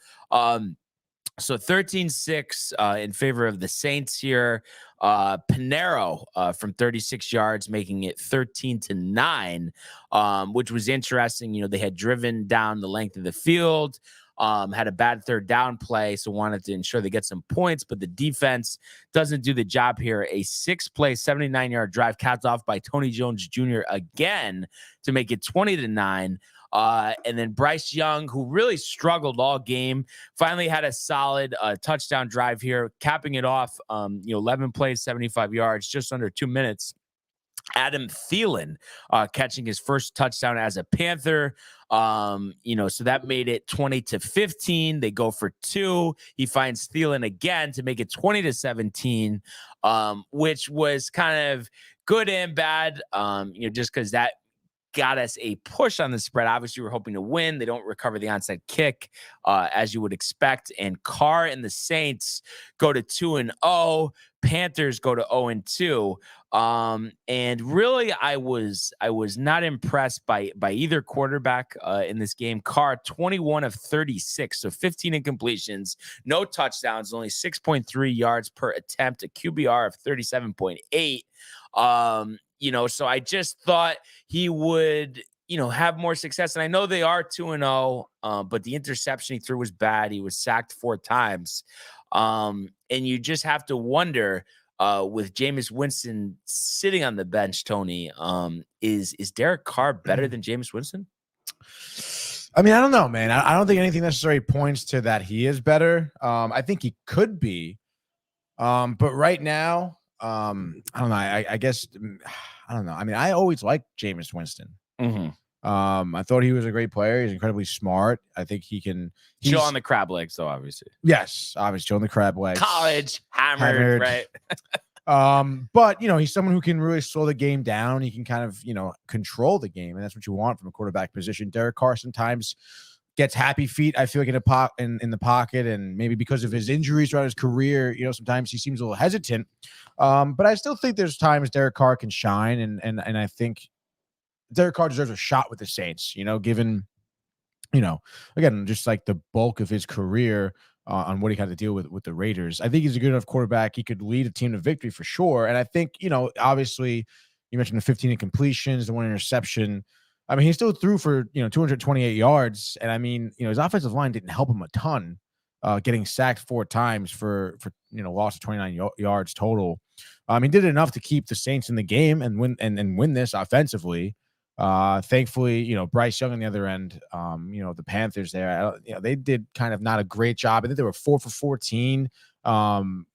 S4: So 13-6 in favor of the Saints here. Pinheiro from 36 yards, making it 13-9, which was interesting. You know, they had driven down the length of the field, had a bad third down play, so wanted to ensure they get some points, but the defense doesn't do the job here. A 6-play, 79-yard drive capped off by Tony Jones Jr. again to make it 20-9. And then Bryce Young, who really struggled all game, finally had a solid touchdown drive here, capping it off. 11 plays, 75 yards, just under 2 minutes. Adam Thielen catching his first touchdown as a Panther. So that made it 20-15. They go for 2. He finds Thielen again to make it 20-17, which was kind of good and bad, just because that got us a push on the spread. Obviously, we're hoping to win. They don't recover the onside kick, as you would expect. And Carr and the Saints go to 2-0. Panthers go to 0-2. And really, I was not impressed by either quarterback in this game. Carr, 21 of 36, so 15 incompletions, no touchdowns, only 6.3 yards per attempt, a QBR of 37.8. So I just thought he would, have more success. And I know they are 2-0, but the interception he threw was bad. He was sacked 4 times. And you just have to wonder, with Jameis Winston sitting on the bench, Tony, is Derek Carr better than Jameis Winston?
S3: I mean, I don't know, man. I don't think anything necessarily points to that he is better. I think he could be. But right now, I don't know. I guess I don't know. I mean, I always liked Jameis Winston. I thought he was a great player. He's incredibly smart. I think he's
S4: chill on the crab legs, though. Obviously,
S3: yes, obviously chill on the crab legs.
S4: College hammered. Right?
S3: But he's someone who can really slow the game down. He can kind of control the game, and that's what you want from a quarterback position. Derek Carr sometimes gets happy feet, I feel like, in the pocket, and maybe because of his injuries throughout his career, sometimes he seems a little hesitant. But I still think there's times Derek Carr can shine, and I think Derek Carr deserves a shot with the Saints, given again, just like the bulk of his career on what he had to deal with the Raiders. I think he's a good enough quarterback. He could lead a team to victory for sure. And I think, obviously you mentioned the 15 incompletions, the one interception. I mean, he still threw for, 228 yards. And I mean, his offensive line didn't help him a ton, getting sacked 4 times for loss of 29 yards total. He did enough to keep the Saints in the game and win this offensively. Thankfully, Bryce Young on the other end, the Panthers there, they did kind of not a great job. I think they were 4 for 14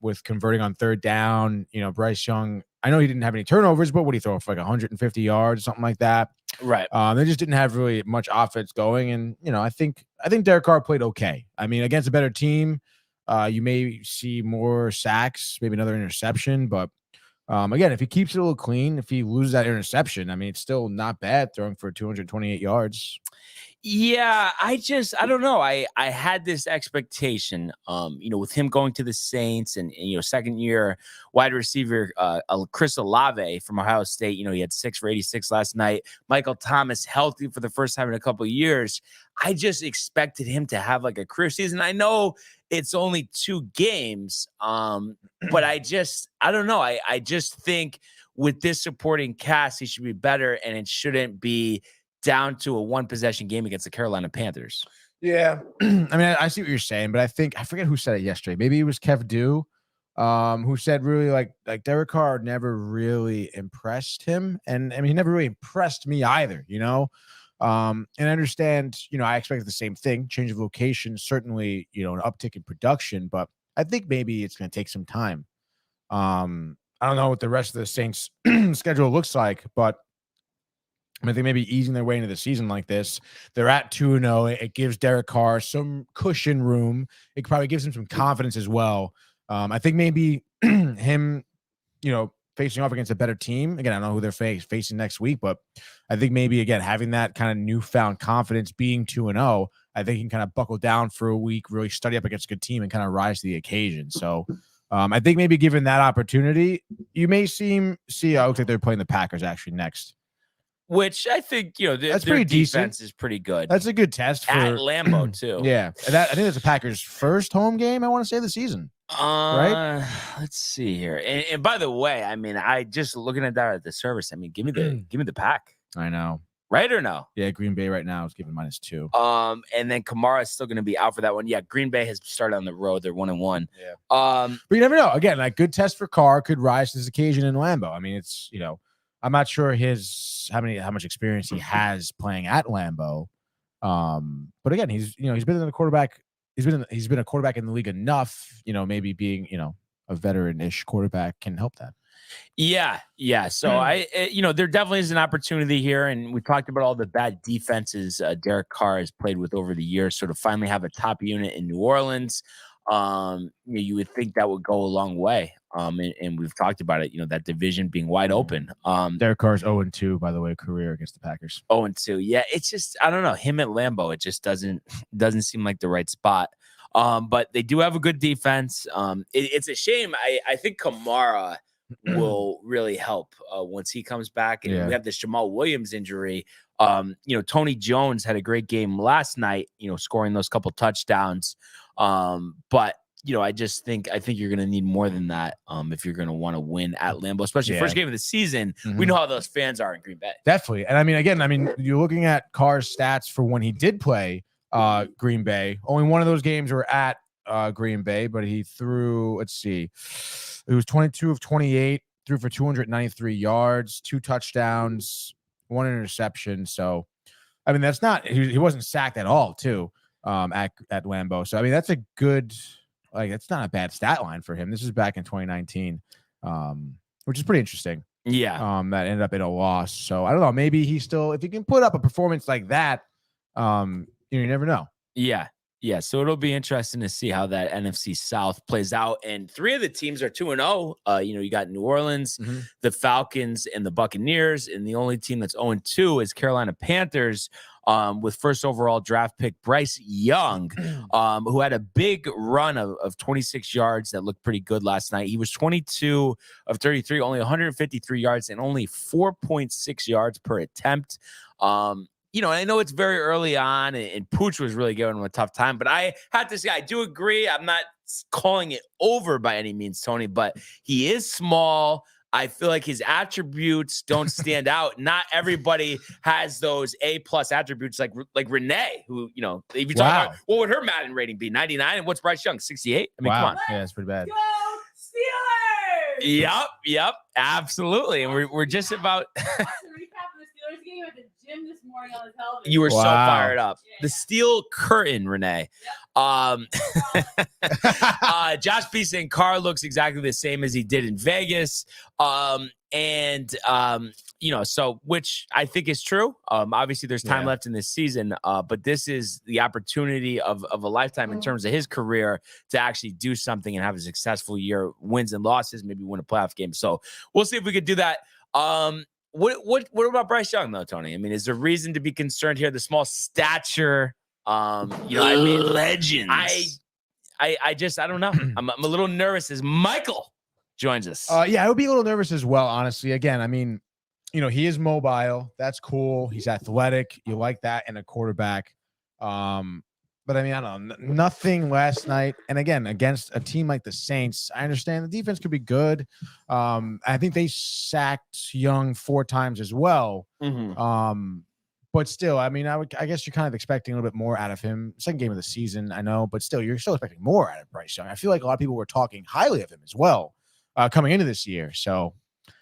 S3: with converting on third down. Bryce Young, I know he didn't have any turnovers, but what did he throw for like 150 yards, something like that?
S4: Right.
S3: They just didn't have really much offense going. And, I think Derek Carr played okay. I mean, against a better team, you may see more sacks, maybe another interception, but again, if he keeps it a little clean, if he loses that interception, I mean, it's still not bad throwing for 228 yards.
S4: Yeah, I don't know. I had this expectation, with him going to the Saints and second year wide receiver, Chris Olave from Ohio State. He had 6 for 86 last night. Michael Thomas healthy for the first time in a couple of years. I just expected him to have like a career season. I know it's only 2 games, but I don't know. I just think with this supporting cast, he should be better, and it shouldn't be down to a 1-possession game against the Carolina Panthers.
S3: Yeah. I mean, I see what you're saying, but I forget who said it yesterday. Maybe it was Kev Dew, who said really like Derek Carr never really impressed him. And I mean, he never really impressed me either, and I understand, I expected the same thing, change of location, certainly, an uptick in production, but I think maybe it's going to take some time. I don't know what the rest of the Saints schedule looks like, but I think maybe easing their way into the season like this, they're at 2-0. It gives Derek Carr some cushion room. It probably gives him some confidence as well. I think maybe him, facing off against a better team. Again, I don't know who they're facing next week, but I think maybe, again, having that kind of newfound confidence, being 2-0, I think he can kind of buckle down for a week, really study up against a good team and kind of rise to the occasion. So I think maybe given that opportunity, you may see, it looks like they're playing the Packers actually next.
S4: Which I think,
S3: that's
S4: their
S3: pretty
S4: defense
S3: decent.
S4: is pretty good.
S3: That's a good test
S4: at Lambeau too.
S3: Yeah, and I think it's the Packers' first home game, I want to say, of the season. Right?
S4: Let's see here. And by the way, I mean, I just looking at that at the service. I mean, give me the pack.
S3: I know.
S4: Right or no?
S3: Yeah, Green Bay right now is giving -2.
S4: And then Kamara is still going to be out for that one. Yeah, Green Bay has started on the road. They're 1-1.
S3: Yeah. But you never know. Again, like good test for Carr could rise to this occasion in Lambeau. I mean, it's I'm not sure how much experience he has playing at Lambeau. But again, he's been a quarterback a quarterback in the league enough, maybe being, a veteran-ish quarterback can help that.
S4: Yeah. So there definitely is an opportunity here, and we talked about all the bad defenses Derek Carr has played with over the years. So to finally have a top unit in New Orleans, you would think that would go a long way. And we've talked about it, that division being wide open.
S3: Derek Carr's 0-2, by the way, career against the Packers.
S4: 0-2. Yeah, it's just, I don't know. Him at Lambeau, it just doesn't seem like the right spot. But they do have a good defense. It's a shame. I think Kamara will really help once he comes back. And we have this Jamal Williams injury. Tony Jones had a great game last night, scoring those couple touchdowns. But I think you're going to need more than that if you're going to want to win at Lambeau, especially first game of the season. Mm-hmm. We know how those fans are in Green Bay.
S3: Definitely. And you're looking at Carr's stats for when he did play Green Bay. Only one of those games were at Green Bay, but he threw, let's see, it was 22 of 28, threw for 293 yards, 2 touchdowns, 1 interception. So, that's not, he wasn't sacked at all too at Lambeau. So, that's a good, that's not a bad stat line for him. This is back in 2019, which is pretty interesting.
S4: Yeah.
S3: That ended up in a loss. So I don't know. Maybe he still, if he can put up a performance like that, you never know.
S4: Yeah. So it'll be interesting to see how that NFC South plays out. And 3 of the teams are 2-0. You got New Orleans, the Falcons, and the Buccaneers. And the only team that's 0-2 is Carolina Panthers, with first overall draft pick Bryce Young, who had a big run of 26 yards that looked pretty good last night. He was 22 of 33, only 153 yards and only 4.6 yards per attempt. I know it's very early on, and Pooch was really giving him a tough time, but I have to say, I do agree. I'm not calling it over by any means, Tony, but he is small. I feel like his attributes don't stand out. Not everybody has those A+ attributes like Renee, who, if you talk about what would her Madden rating be? 99? And what's Bryce Young? 68? I mean, come on.
S3: Yeah, it's pretty bad.
S1: Go Steelers!
S4: Yep, absolutely. And we're just about
S7: Watched the recap of the Steelers game at the gym this morning on the television.
S4: you were so
S3: Wow.
S4: fired up.
S7: Yeah.
S4: The steel curtain, Renee. Josh B saying Carr looks exactly the same as he did in Vegas. So which I think is true. Obviously there's time left in this season, but this is the opportunity of a lifetime in terms of his career to actually do something and have a successful year, wins and losses, maybe win a playoff game. So we'll see if we could do that. What about Bryce Young though, Tony? I mean, is there reason to be concerned here? The small stature,
S1: legends.
S4: I don't know. I'm a little nervous as Michael joins us.
S3: Yeah, I would be a little nervous as well, honestly. Again, I mean, he is mobile. That's cool. He's athletic. You like that in a quarterback. But I mean, I don't know. Nothing last night. And again, against a team like the Saints, I understand the defense could be good. I think they sacked Young 4 times as well. But still, I mean, I guess you're kind of expecting a little bit more out of him. Second game of the season, I know, but still, you're still expecting more out of Bryce Young. I feel like a lot of people were talking highly of him as well coming into this year. So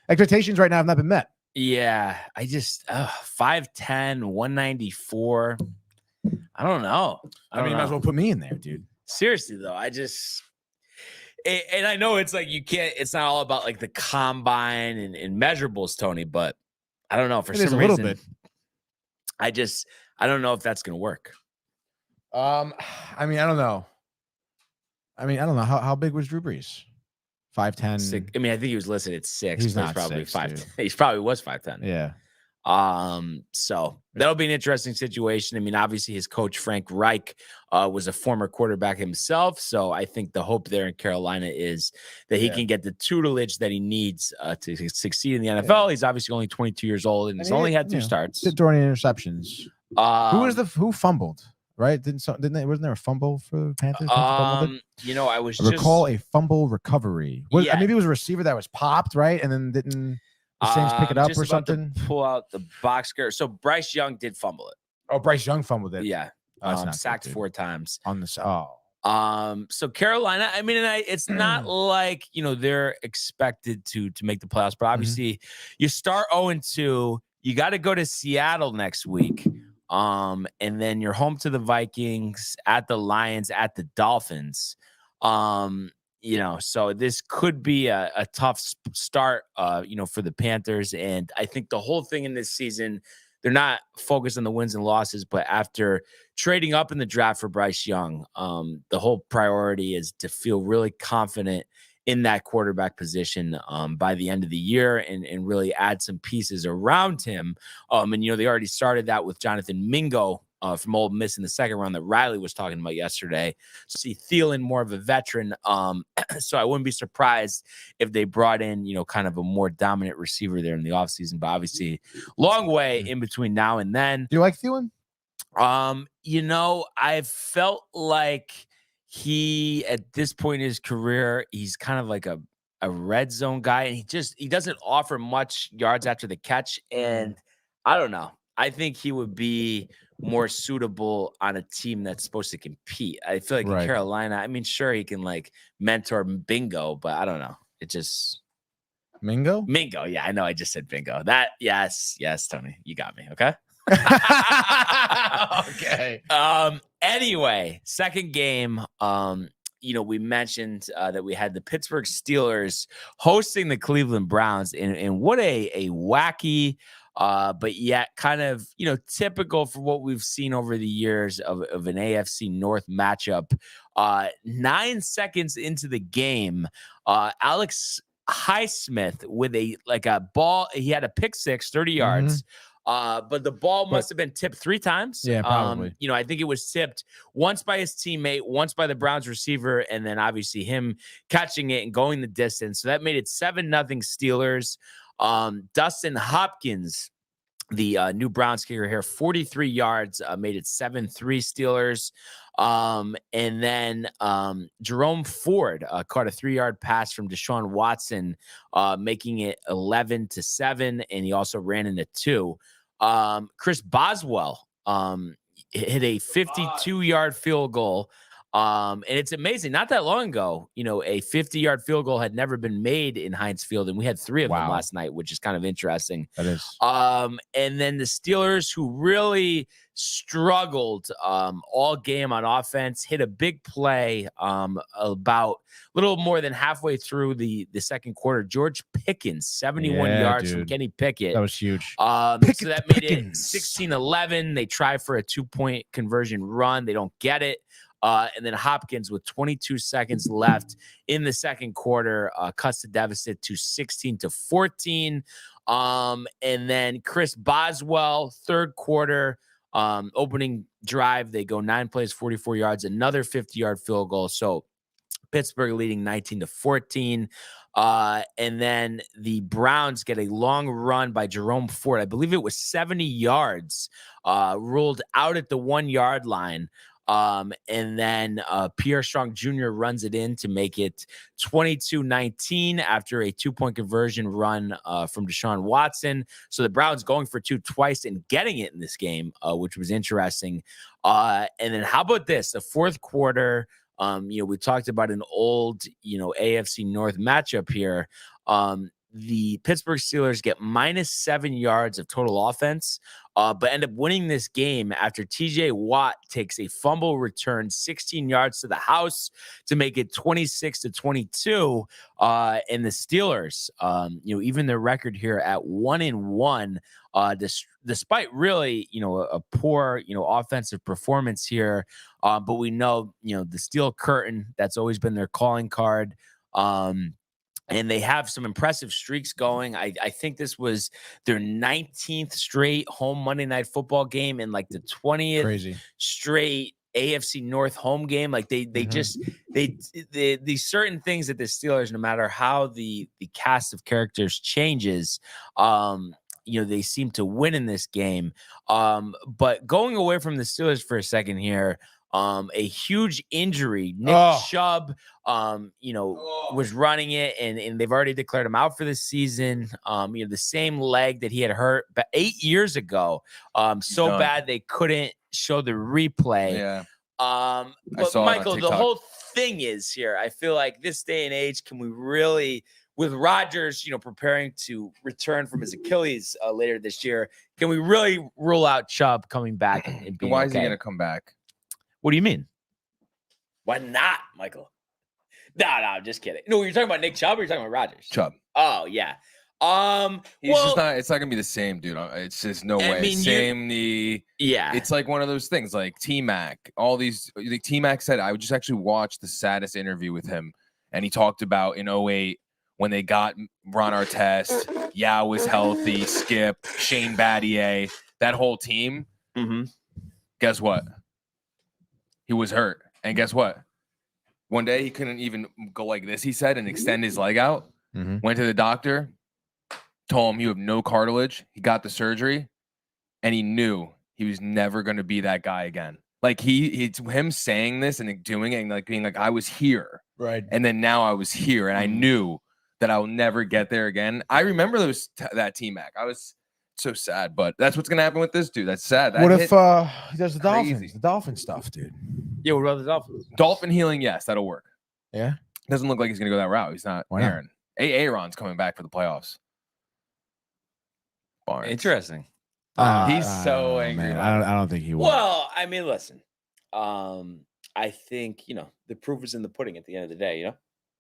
S3: expectations right now have not been met.
S4: Yeah, I just 5'10", 194. I don't know.
S3: I mean, you might as well put me in there, dude.
S4: Seriously though, and I know it's like it's not all about like the combine and measurables, Tony, but I don't know, for some reason,
S3: a little bit.
S4: I don't know if that's gonna work.
S3: I mean, I don't know. How big was Drew Brees? 5'10".
S4: I mean, I think he was listed at 6.
S3: He's
S4: but
S3: not
S4: probably
S3: 6,
S4: 5.
S3: dude.
S4: He probably was 5'10".
S3: Yeah.
S4: So that'll be an interesting situation. I mean, obviously his coach Frank Reich was a former quarterback himself, so I think the hope there in Carolina is that he can get the tutelage that he needs to succeed in the NFL. He's obviously only 22 years old and he's only had 2 starts.
S3: Throwing interceptions. Who fumbled? Right? Wasn't there a fumble for the Panthers?
S4: I was
S3: recall a fumble recovery. Maybe it was a receiver that was popped, right? And then didn't the Saints pick it up or something?
S4: Pull out the box score. So Bryce Young did fumble it.
S3: Oh, Bryce Young fumbled it.
S4: Yeah. Sacked 4 times. So Carolina, I mean, it's not like, they're expected to make the playoffs, but obviously you start 0-2, you got to go to Seattle next week. And then you're home to the Vikings, at the Lions, at the Dolphins. So this could be a tough start, for the Panthers. And I think the whole thing in this season, they're not focused on the wins and losses, but after trading up in the draft for Bryce Young, the whole priority is to feel really confident in that quarterback position by the end of the year and really add some pieces around him. They already started that with Jonathan Mingo from Ole Miss in the second round that Riley was talking about yesterday. So see Thielen more of a veteran. So I wouldn't be surprised if they brought in, kind of a more dominant receiver there in the offseason, but obviously long way in between now and then.
S3: Do you like Thielen?
S4: I felt like he, at this point in his career, he's kind of like a red zone guy, and he doesn't offer much yards after the catch. And I don't know. I think he would be more suitable on a team that's supposed to compete. I feel like in Carolina, I mean, sure, he can like mentor Bingo, but I don't know. It just
S3: Mingo.
S4: Yeah, I know. I just said Bingo. Yes, Tony, you got me. Okay.
S3: Okay.
S4: Anyway, second game. We mentioned that we had the Pittsburgh Steelers hosting the Cleveland Browns, and what a wacky, but yet kind of typical for what we've seen over the years of an AFC North matchup. 9 seconds into the game, Alex Highsmith with a ball. He had a pick six, 30 yards. But the ball must have been tipped 3 times.
S3: Yeah, probably.
S4: I think it was tipped once by his teammate, once by the Browns receiver, and then obviously him catching it and going the distance. So that made it 7-0 Steelers. Dustin Hopkins the new Browns kicker here, 43 yards, made it 7-3 Steelers. And then Jerome Ford caught a 3-yard pass from Deshaun Watson, making it 11-7, and he also ran into 2. Chris Boswell hit a 52-yard field goal. And it's amazing. Not that long ago, a 50-yard field goal had never been made in Heinz Field, and we had 3 of them last night, which is kind of interesting.
S3: That is.
S4: And then the Steelers, who really struggled all game on offense, hit a big play about a little more than halfway through the second quarter. George Pickens, 71 yards from Kenny Pickett.
S3: That was huge.
S4: So that made it 16-11. They try for a 2-point conversion run. They don't get it. And then Hopkins, with 22 seconds left in the second quarter, cuts the deficit to 16-14. And then Chris Boswell, third quarter, opening drive, they go 9 plays, 44 yards, another 50-yard field goal. So Pittsburgh leading 19-14. And then the Browns get a long run by Jerome Ford. I believe it was 70 yards, ruled out at the 1-yard line. And then Pierre Strong Jr. runs it in to make it 22-19 after a 2-point conversion run from Deshaun Watson. So the Browns going for 2 twice and getting it in this game, which was interesting. And then how about this? The fourth quarter, we talked about an old, AFC North matchup here. The Pittsburgh Steelers get -7 yards of total offense, but end up winning this game after TJ Watt takes a fumble return 16 yards to the house to make it 26-22. And the Steelers, even their record here at 1-1, despite really, a poor, offensive performance here. But we know, the steel curtain, that's always been their calling card. And they have some impressive streaks going. I think this was their 19th straight home Monday Night Football game and like the 20th straight AFC North home game. Like they these certain things that the Steelers, no matter how the cast of characters changes, they seem to win in this game. But going away from the Steelers for a second here, a huge injury. Nick Chubb, was running it, and they've already declared him out for the season. The same leg that he had hurt 8 years ago. So bad they couldn't show the replay.
S8: Yeah.
S4: But Michael, the whole thing is here, I feel like this day and age, can we really, with Rodgers, preparing to return from his Achilles later this year, can we really rule out Chubb coming back and being
S8: Why is he going to come back?
S4: What do you mean? Why not, Michael? No, I'm just kidding. No, you're talking about Nick Chubb or you're talking about Rodgers?
S8: Chubb.
S4: Oh, yeah.
S8: He's just not, it's not going to be the same, dude. It's just no way. Same knee.
S4: Yeah.
S8: It's like one of those things like T-Mac. All these, like T-Mac said, I just actually watched the saddest interview with him. And he talked about in 2008 when they got Ron Artest, Yao was healthy, Skip, Shane Battier, that whole team.
S4: Mm-hmm.
S8: Guess what? He was hurt. And guess what? One day he couldn't even go like this, he said, and extend his leg out.
S3: Mm-hmm.
S8: Went to the doctor, told him you have no cartilage. He got the surgery, and he knew he was never going to be that guy again. Like it's him saying this and doing it and like being like, I was here.
S3: Right.
S8: And then now I was here, and I knew that I'll never get there again. I remember that T-Mac. I was so sad, but that's what's gonna happen with this dude. That's sad.
S3: What if he does the
S8: crazy.
S3: Dolphins? The Dolphin stuff, dude.
S4: Yeah, what about the Dolphins?
S8: Dolphin healing? Yes, that'll work.
S3: Yeah.
S8: Doesn't look like he's gonna go that route. He's not.
S3: Why not?
S8: Aaron. Aaron's coming back for the playoffs. Barnes.
S4: Interesting.
S8: He's so angry.
S3: Man, I don't think he will.
S4: Well, I mean, listen. I think the proof is in the pudding at the end of the day.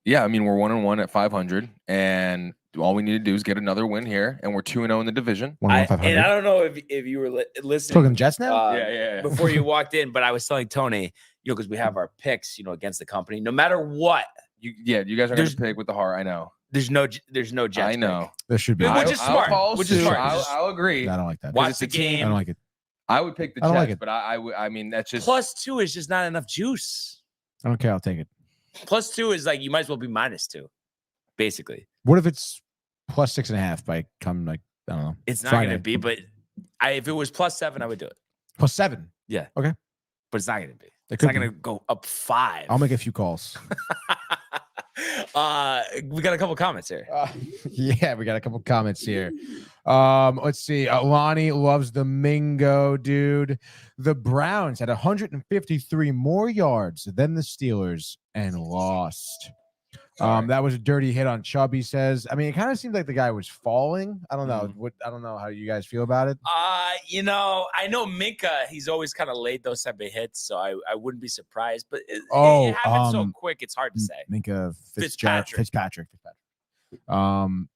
S8: Yeah, I mean we're 1-1 at 500, and all we need to do is get another win here, and we're 2-0 in the division.
S4: And I don't know if you were listening.
S3: Talking Jets now?
S8: Yeah.
S4: Before you walked in, but I was telling Tony, because we have our picks, against the company. No matter what,
S8: you guys are going to pick with the heart. I know.
S4: There's no Jets.
S8: I know.
S4: Pick.
S3: There should be.
S4: Which is smart.
S8: I'll agree.
S3: I don't like that.
S4: Watch the game.
S3: I don't like it.
S8: I would pick the
S3: I don't
S8: Jets,
S3: like it.
S8: but I mean that's just
S4: +2 is just not enough juice.
S3: I don't care. I'll take it.
S4: +2 is like you might as well be -2, basically.
S3: What if it's +6.5 by come like I don't know?
S4: It's not
S3: Friday.
S4: going to be, but If it was +7, I would do it.
S3: +7.
S4: But it's not going to be.
S3: It
S4: It's
S3: could
S4: not going
S3: be.
S4: to go up 5.
S3: I'll make a few calls.
S4: We got a couple comments here.
S3: Yeah, we got a couple comments here. Let's see. Lonnie loves the Mingo, dude. The Browns had 153 more yards than the Steelers and lost. That was a dirty hit on Chubb, he says. I mean, it kind of seemed like the guy was falling. I don't know. I don't know how you guys feel about it.
S4: You know, I know Minka, he's always kind of laid those type of hits, so I wouldn't be surprised. But it happened so quick, it's hard to say.
S3: Minka
S4: Fitzpatrick.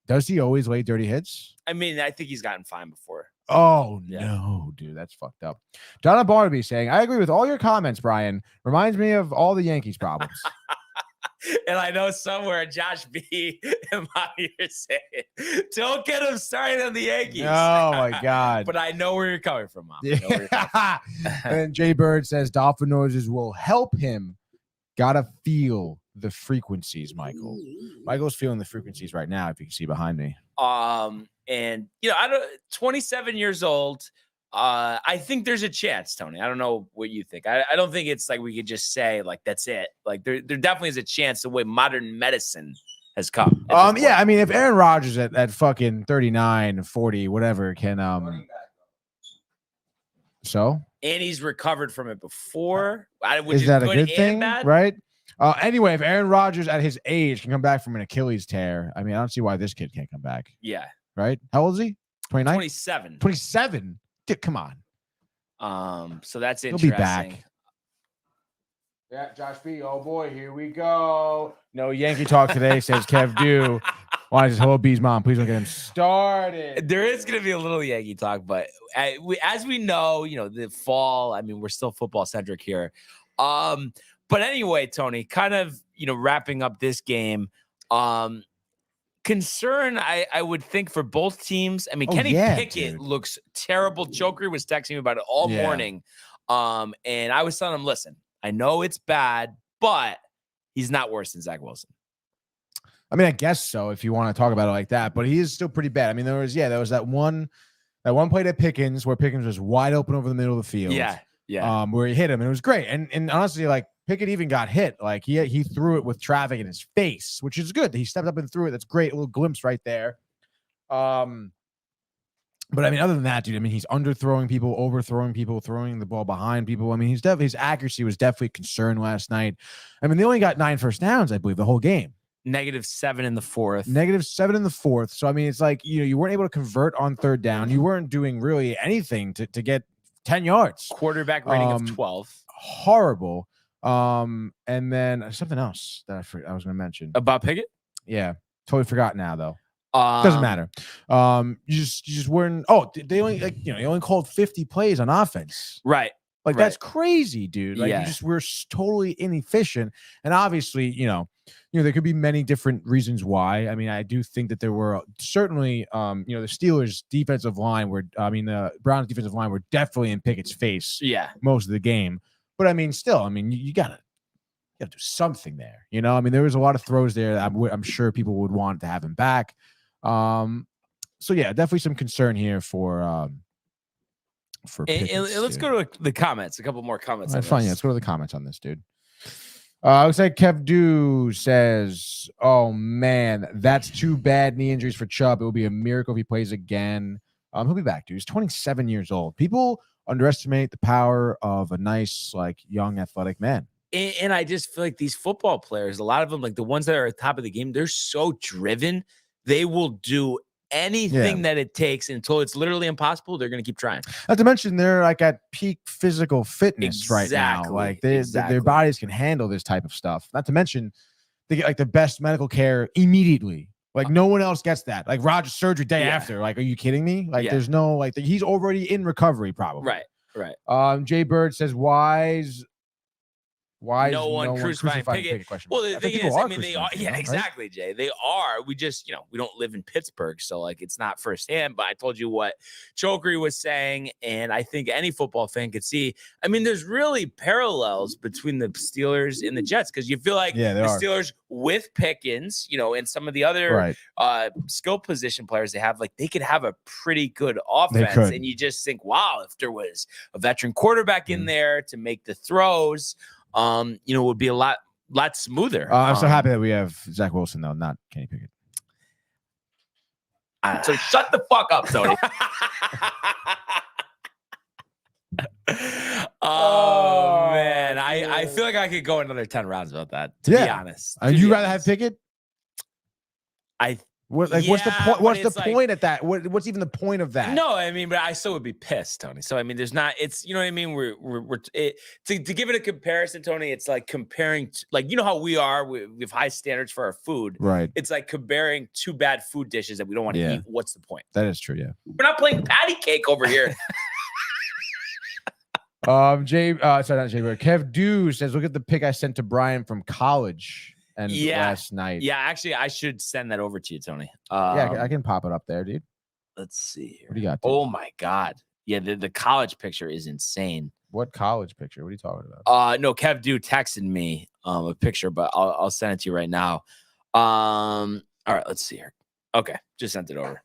S3: Does he always lay dirty hits?
S4: I mean, I think he's gotten fined before.
S3: Oh,
S4: Yeah.
S3: no, dude. That's fucked up. Donna Barnaby saying, I agree with all your comments, Brian. Reminds me of all the Yankees problems.
S4: And I know somewhere Josh B and Bobby are saying, don't get him started on the Yankees.
S3: Oh, my God.
S4: But I know where you're coming from, Mom.
S3: Yeah. And then Jay Bird says, Dolphin noises will help him. Gotta feel the frequencies, Michael. Michael's feeling the frequencies right now, if you can see behind me.
S4: And you know, 27 years old. I think there's a chance, Tony. I don't know what you think. I don't think it's like we could just say like that's it. Like there definitely is a chance the way modern medicine has come.
S3: Yeah, I mean, if Aaron Rodgers at fucking 39, 40, whatever can so
S4: and he's recovered from it before.
S3: Is that a good thing?
S4: Bad?
S3: Right? Anyway, if Aaron Rodgers at his age can come back from an Achilles tear, I mean, I don't see why this kid can't come back.
S4: Yeah.
S3: Right? How old is he? 29?
S4: 27.
S3: 27. Dude, come on.
S4: So that's
S3: He'll
S4: interesting.
S3: be back. Yeah, Josh B. Oh boy, here we go. No Yankee talk today, says Kev Do. Why is hello B's mom? Please don't get him started.
S4: There is going to be a little Yankee talk, but as we know, you know, the fall, I mean, we're still football centric here. But anyway, Tony, kind of, you know, wrapping up this game, concern, I would think for both teams. I mean, Kenny Pickett looks terrible. Joker was texting me about it all morning. And I was telling him, listen, I know it's bad, but he's not worse than Zach Wilson.
S3: I mean, I guess so if you want to talk about it like that, but he is still pretty bad. I mean, there was that one play to Pickens where Pickens was wide open over the middle of the field.
S4: Yeah.
S3: Where he hit him, and it was great. And honestly, like Pickett even got hit. Like he threw it with traffic in his face, which is good. He stepped up and threw it. That's great. A little glimpse right there. But I mean, other than that, dude, I mean, he's underthrowing people, overthrowing people, throwing the ball behind people. I mean, his accuracy was definitely a concern last night. I mean, they only got 9 first downs, I believe, the whole game.
S4: -7 in the fourth.
S3: -7 in the fourth. So I mean, it's like, you know, you weren't able to convert on third down. You weren't doing really anything to get 10 yards.
S4: Quarterback rating of 12.
S3: Horrible. And then something else that I was going to mention
S4: About Pickett?
S3: Yeah, totally forgot now though. Doesn't matter. You just weren't. Oh, they only they only called 50 plays on offense.
S4: Right.
S3: Like that's crazy, dude. Like you just were totally inefficient. And obviously, you know, there could be many different reasons why. I mean, I do think that there were certainly, the Steelers' defensive line the Browns' defensive line were definitely in Pickett's face.
S4: Yeah.
S3: Most of the game. But I mean, still, I mean, you gotta do something there. You know, I mean, there was a lot of throws there that I'm sure people would want to have him back. So yeah, definitely some concern here for Pickens,
S4: let's go to the comments. A couple more comments.
S3: All right, fine. Yeah, let's go to the comments on this, dude. Looks like Kev Do says, "Oh man, that's too bad. Knee injuries for Chubb. It will be a miracle if he plays again. He'll be back, dude. He's 27 years old. People underestimate the power of a nice, like, young, athletic man."
S4: And I just feel like these football players, a lot of them, like the ones that are at the top of the game, they're so driven. They will do anything that it takes until it's literally impossible. They're going to keep trying.
S3: Not to mention, they're like at peak physical fitness right now. Like their bodies can handle this type of stuff. Not to mention, they get like the best medical care immediately. Like no one else gets that. Like Rodgers surgery day after. Like, are you kidding me? Like there's no he's already in recovery probably.
S4: Right.
S3: Jay Bird says Wise Why
S4: no
S3: is
S4: one crucifying Pickett?
S3: Question.
S4: Well, the
S3: I think
S4: thing
S3: people
S4: is,
S3: are
S4: I mean, they are.
S3: crucifying
S4: Yeah,
S3: him, right?
S4: exactly, Jay. They are. We just, we don't live in Pittsburgh, so like it's not firsthand. But I told you what Chokery was saying, and I think any football fan could see. I mean, there's really parallels between the Steelers and the Jets because you feel like the Steelers with Pickens, and some of the other skill position players they have, like they could have a pretty good offense, and you just think, wow, if there was a veteran quarterback in there to make the throws. It would be a lot smoother.
S3: I'm so happy that we have Zach Wilson, though, not Kenny Pickett.
S4: So shut the fuck up, Tony. Oh man, I feel like I could go another 10 rounds about that. To be honest,
S3: would you rather have Pickett? What's the point? What's the point at that? What's even the point of that?
S4: No, I mean, but I still would be pissed, Tony. So I mean, there's not. It's what I mean. To give it a comparison, Tony. It's like comparing, like how we are. We have high standards for our food.
S3: Right.
S4: It's like comparing two bad food dishes that we don't want to eat. What's the point?
S3: That is true. Yeah.
S4: We're not playing patty cake over here.
S3: Sorry, not Jay, but Kev Dew says, "Look at the pic I sent to Brian from college." And last night.
S4: Yeah, actually, I should send that over to you, Tony.
S3: I can pop it up there, dude.
S4: Let's see here.
S3: What do you got, dude?
S4: Oh my God. Yeah, the college picture is insane.
S3: What college picture? What are you talking about?
S4: No, Kev Dew texted me a picture, but I'll send it to you right now. All right, let's see here. Okay, just sent it over.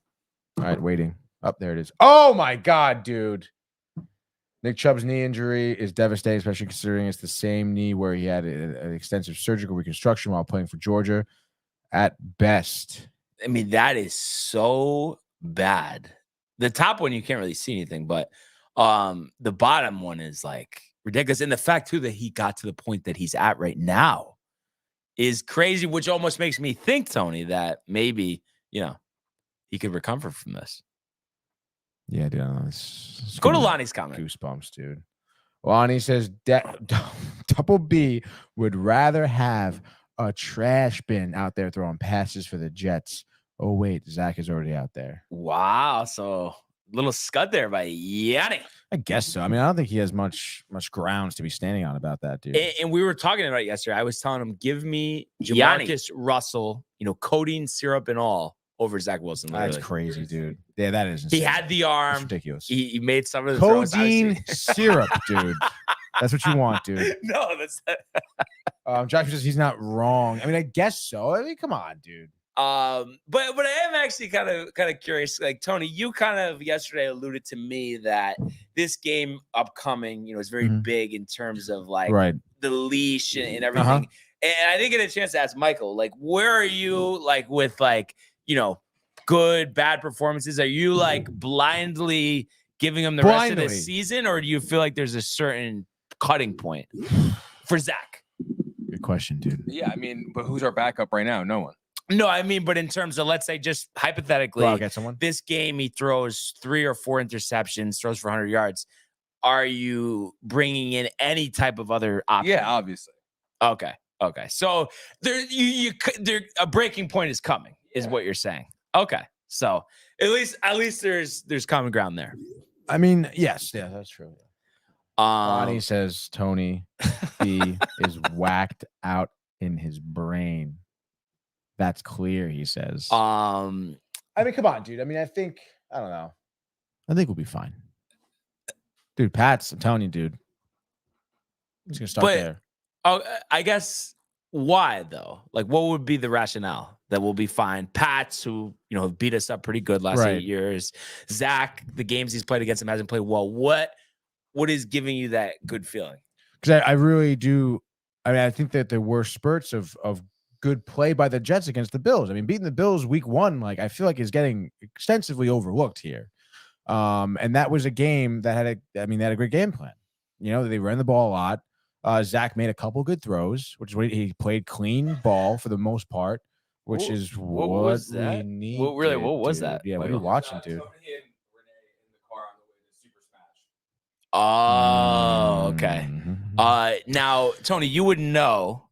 S3: All right, waiting. Up there it is. Oh my God, dude. Nick Chubb's knee injury is devastating, especially considering it's the same knee where he had an extensive surgical reconstruction while playing for Georgia. At best,
S4: I mean, that is so bad. The top one you can't really see anything, but the bottom one is like ridiculous. And the fact too that he got to the point that he's at right now is crazy, which almost makes me think, Tony, that maybe he could recover from this.
S3: Yeah, dude. It's
S4: Go to Lonnie's comment.
S3: Goosebumps, dude. Lonnie says Double B would rather have a trash bin out there throwing passes for the Jets. Oh, wait. Zach is already out there.
S4: Wow. So little scud there by Yanni.
S3: I guess so. I mean, I don't think he has much grounds to be standing on about that, dude.
S4: And we were talking about it yesterday. I was telling him, give me Jamarcus Russell, codeine syrup and all, over Zach Wilson. Literally.
S3: That's crazy, dude. Yeah, that is insane.
S4: He had the arm.
S3: That's ridiculous.
S4: He made some of the
S3: codeine syrup, dude. That's what you want, dude.
S4: No, that's
S3: Josh says he's not wrong. I mean, I guess so. I mean, come on, dude.
S4: But I am actually kind of curious. Like Tony, you kind of yesterday alluded to me that this game upcoming, is very big in terms of like the leash and everything. And I didn't get a chance to ask Michael, like, where are you like with like, good, bad performances? Are you like blindly giving him the rest of the season, or do you feel like there's a certain cutting point for Zach?
S3: Good question, dude.
S8: Yeah, I mean, but who's our backup right now? No one.
S4: No, I mean, but in terms of, let's say, just hypothetically,
S3: I'll get someone.
S4: This game he throws 3 or 4 interceptions, throws for 100 yards. Are you bringing in any type of other option?
S8: Yeah, obviously.
S4: Okay. So there, a breaking point is coming, is what you're saying. Okay, so at least there's common ground there.
S3: I mean, yes, yeah, that's true. Bonnie says Tony B is whacked out in his brain. That's clear, he says. I mean, come on, dude. I mean, I don't know. I think we'll be fine. Dude, Pats, I'm telling you, dude. I'm just gonna start there.
S4: Oh, I guess why though? Like, what would be the rationale that we'll be fine? Pats, who have beat us up pretty good last 8 years. Zach, the games he's played against him hasn't played well. What is giving you that good feeling?
S3: Because I really do. I mean, I think that there were spurts of good play by the Jets against the Bills. I mean, beating the Bills week 1, like I feel like is getting extensively overlooked here. And that was a game that had a great game plan. They ran the ball a lot. Zach made a couple good throws, which is what he played clean ball for the most part, which is what we need.
S4: What was that?
S3: Yeah, what are you watching, dude?
S4: Oh, okay. Now, Tony, you would know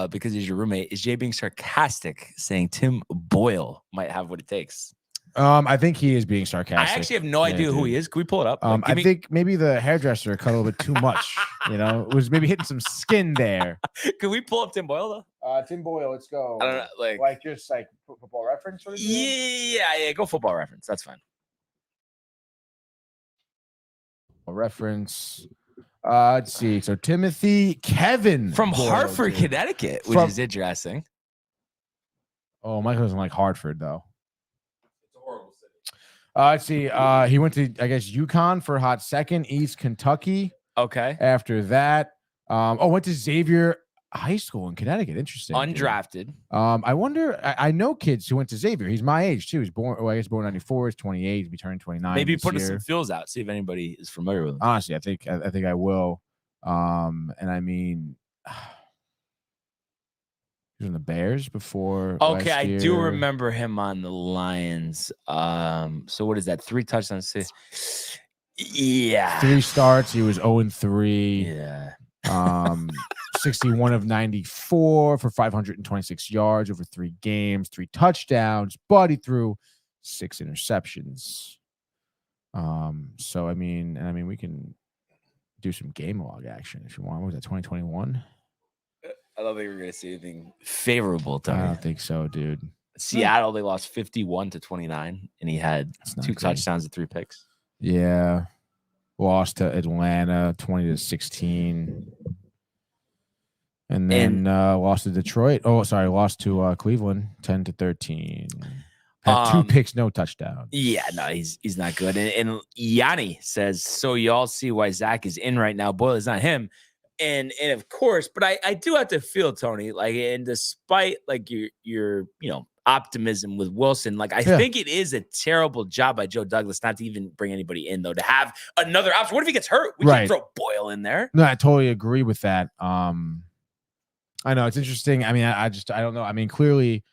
S4: because he's your roommate. Is Jay being sarcastic, saying Tim Boyle might have what it takes?
S3: I think he is being
S4: I
S3: sarcastic.
S4: actually have no idea who he is. Can we pull it up?
S3: I think maybe the hairdresser cut a little bit too much. It was maybe hitting some skin there.
S4: Can we pull up Tim Boyle though?
S3: Tim Boyle, let's go.
S4: I don't know,
S3: like just like Football Reference sort of deal?
S4: Yeah. Go Football Reference. That's fine.
S3: Reference. Let's see. So Kevin
S4: From
S3: Boyle,
S4: Hartford,
S3: dude.
S4: Connecticut, which is interesting.
S3: Oh, Michael doesn't like Hartford though. It's a horrible city. Let's see. He went to, I guess, UConn for a hot second. East Kentucky.
S4: Okay.
S3: After that, went to Xavier High School in Connecticut. Interesting.
S4: Undrafted.
S3: Dude. I wonder. I know kids who went to Xavier. He's my age too. He's born. Well, I guess born 94. He's 28. He'll be turning 29.
S4: Maybe
S3: this
S4: put
S3: year.
S4: some feels out. See if anybody is familiar with him.
S3: Honestly, I think I will. And I mean, he was in the Bears before.
S4: Okay, I do
S3: year.
S4: remember him on the Lions. So what is that? 3 touchdowns. Yeah.
S3: 3 starts. He was 0-3.
S4: Yeah.
S3: 61 of 94 for 526 yards over 3 games, 3 touchdowns, but he threw 6 interceptions. So I mean, we can do some game log action if you want. What was that, 2021?
S4: I don't think we're gonna see anything favorable to
S3: I
S4: him.
S3: don't think so, dude.
S4: Seattle, they lost 51-29, and he had 2 touchdowns and 3 picks.
S3: Yeah. Lost to Atlanta 20-16. And then lost to Detroit. Oh, sorry, lost to Cleveland 10-13. Had 2 picks, no touchdown.
S4: Yeah, no, he's not good. And Yanni says, so y'all see why Zach is in right now. Boyle is not him. And of course, but I do have to feel, Tony, like, and despite like your optimism with Wilson, like I think it is a terrible job by Joe Douglas not to even bring anybody in though, to have another option. What if he gets hurt? We can throw Boyle in there.
S3: No, I totally agree with that. I know it's interesting. I mean, I don't know. I mean, clearly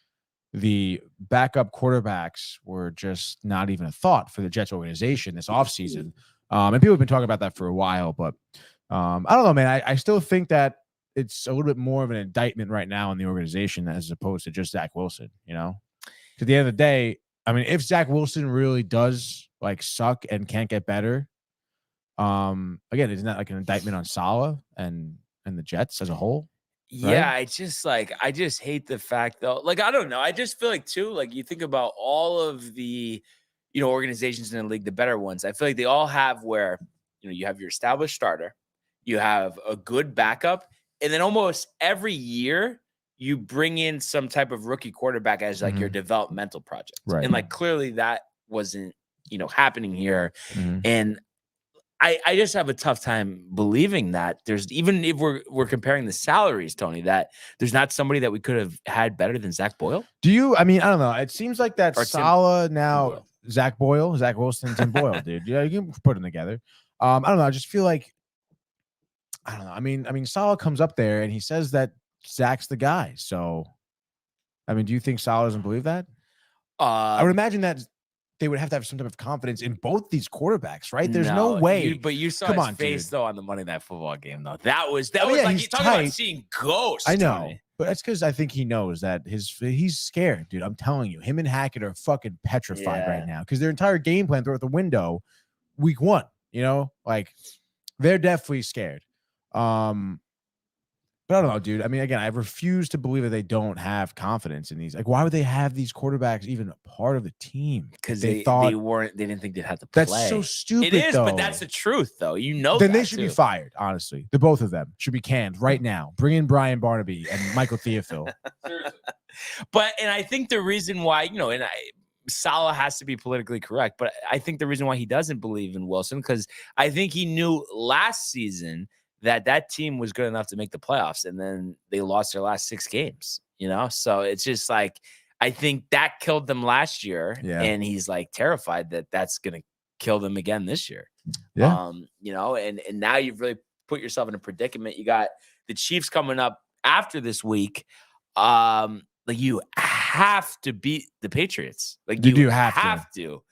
S3: the backup quarterbacks were just not even a thought for the Jets organization this offseason. And people have been talking about that for a while, but I don't know, man. I still think that it's a little bit more of an indictment right now in the organization as opposed to just Zach Wilson, To the end of the day, I mean, if Zach Wilson really does like suck and can't get better, again, isn't that like an indictment on Saleh and the Jets as a whole?
S4: Yeah, I just hate the fact though. Like, I don't know. I just feel like too, like you think about all of the, organizations in the league, the better ones. I feel like they all have where, you have your established starter, you have a good backup, and then almost every year you bring in some type of rookie quarterback as like your developmental project.
S3: Right.
S4: And like clearly that wasn't, happening here. And I just have a tough time believing that there's, even if we're comparing the salaries, Tony, that there's not somebody that we could have had better than Zach Boyle.
S3: I mean, I don't know. It seems like that Saleh now,
S4: Boyle.
S3: Zach Wilson, Tim Boyle, dude. Yeah, you can put them together. I don't know. I just feel like, I don't know. I mean, Saleh comes up there and he says that Zach's the guy. So, I mean, do you think Saleh doesn't believe that? I would imagine that they would have to have some type of confidence in both these quarterbacks, right? There's no way.
S4: But you saw his face though on the Monday Night Football game, though. That was like he's talking about seeing ghosts.
S3: I know,
S4: Tony.
S3: but that's because I think he knows that he's scared, dude. I'm telling you, him and Hackett are fucking petrified right now because their entire game plan threw out the window week 1. Like they're definitely scared. But I don't know, dude. I mean, again, I refuse to believe that they don't have confidence in these. Like, why would they have these quarterbacks even a part of the team?
S4: Because they didn't think they'd have to play.
S3: That's so stupid.
S4: It is,
S3: though.
S4: but that's the truth, though.
S3: Then they should be fired. Honestly, the both of them should be canned right now. Bring in Brian Barnaby and Michael Theophil.
S4: And I think the reason why, Saleh has to be politically correct, but I think the reason why he doesn't believe in Wilson, because I think he knew last season that team was good enough to make the playoffs, and then they lost their last 6 games, So it's just like, I think that killed them last year, and he's like terrified that that's going to kill them again this year.
S3: Yeah.
S4: And now you've really put yourself in a predicament. You got the Chiefs coming up after this week. Like you have to beat the Patriots. Like you do have to.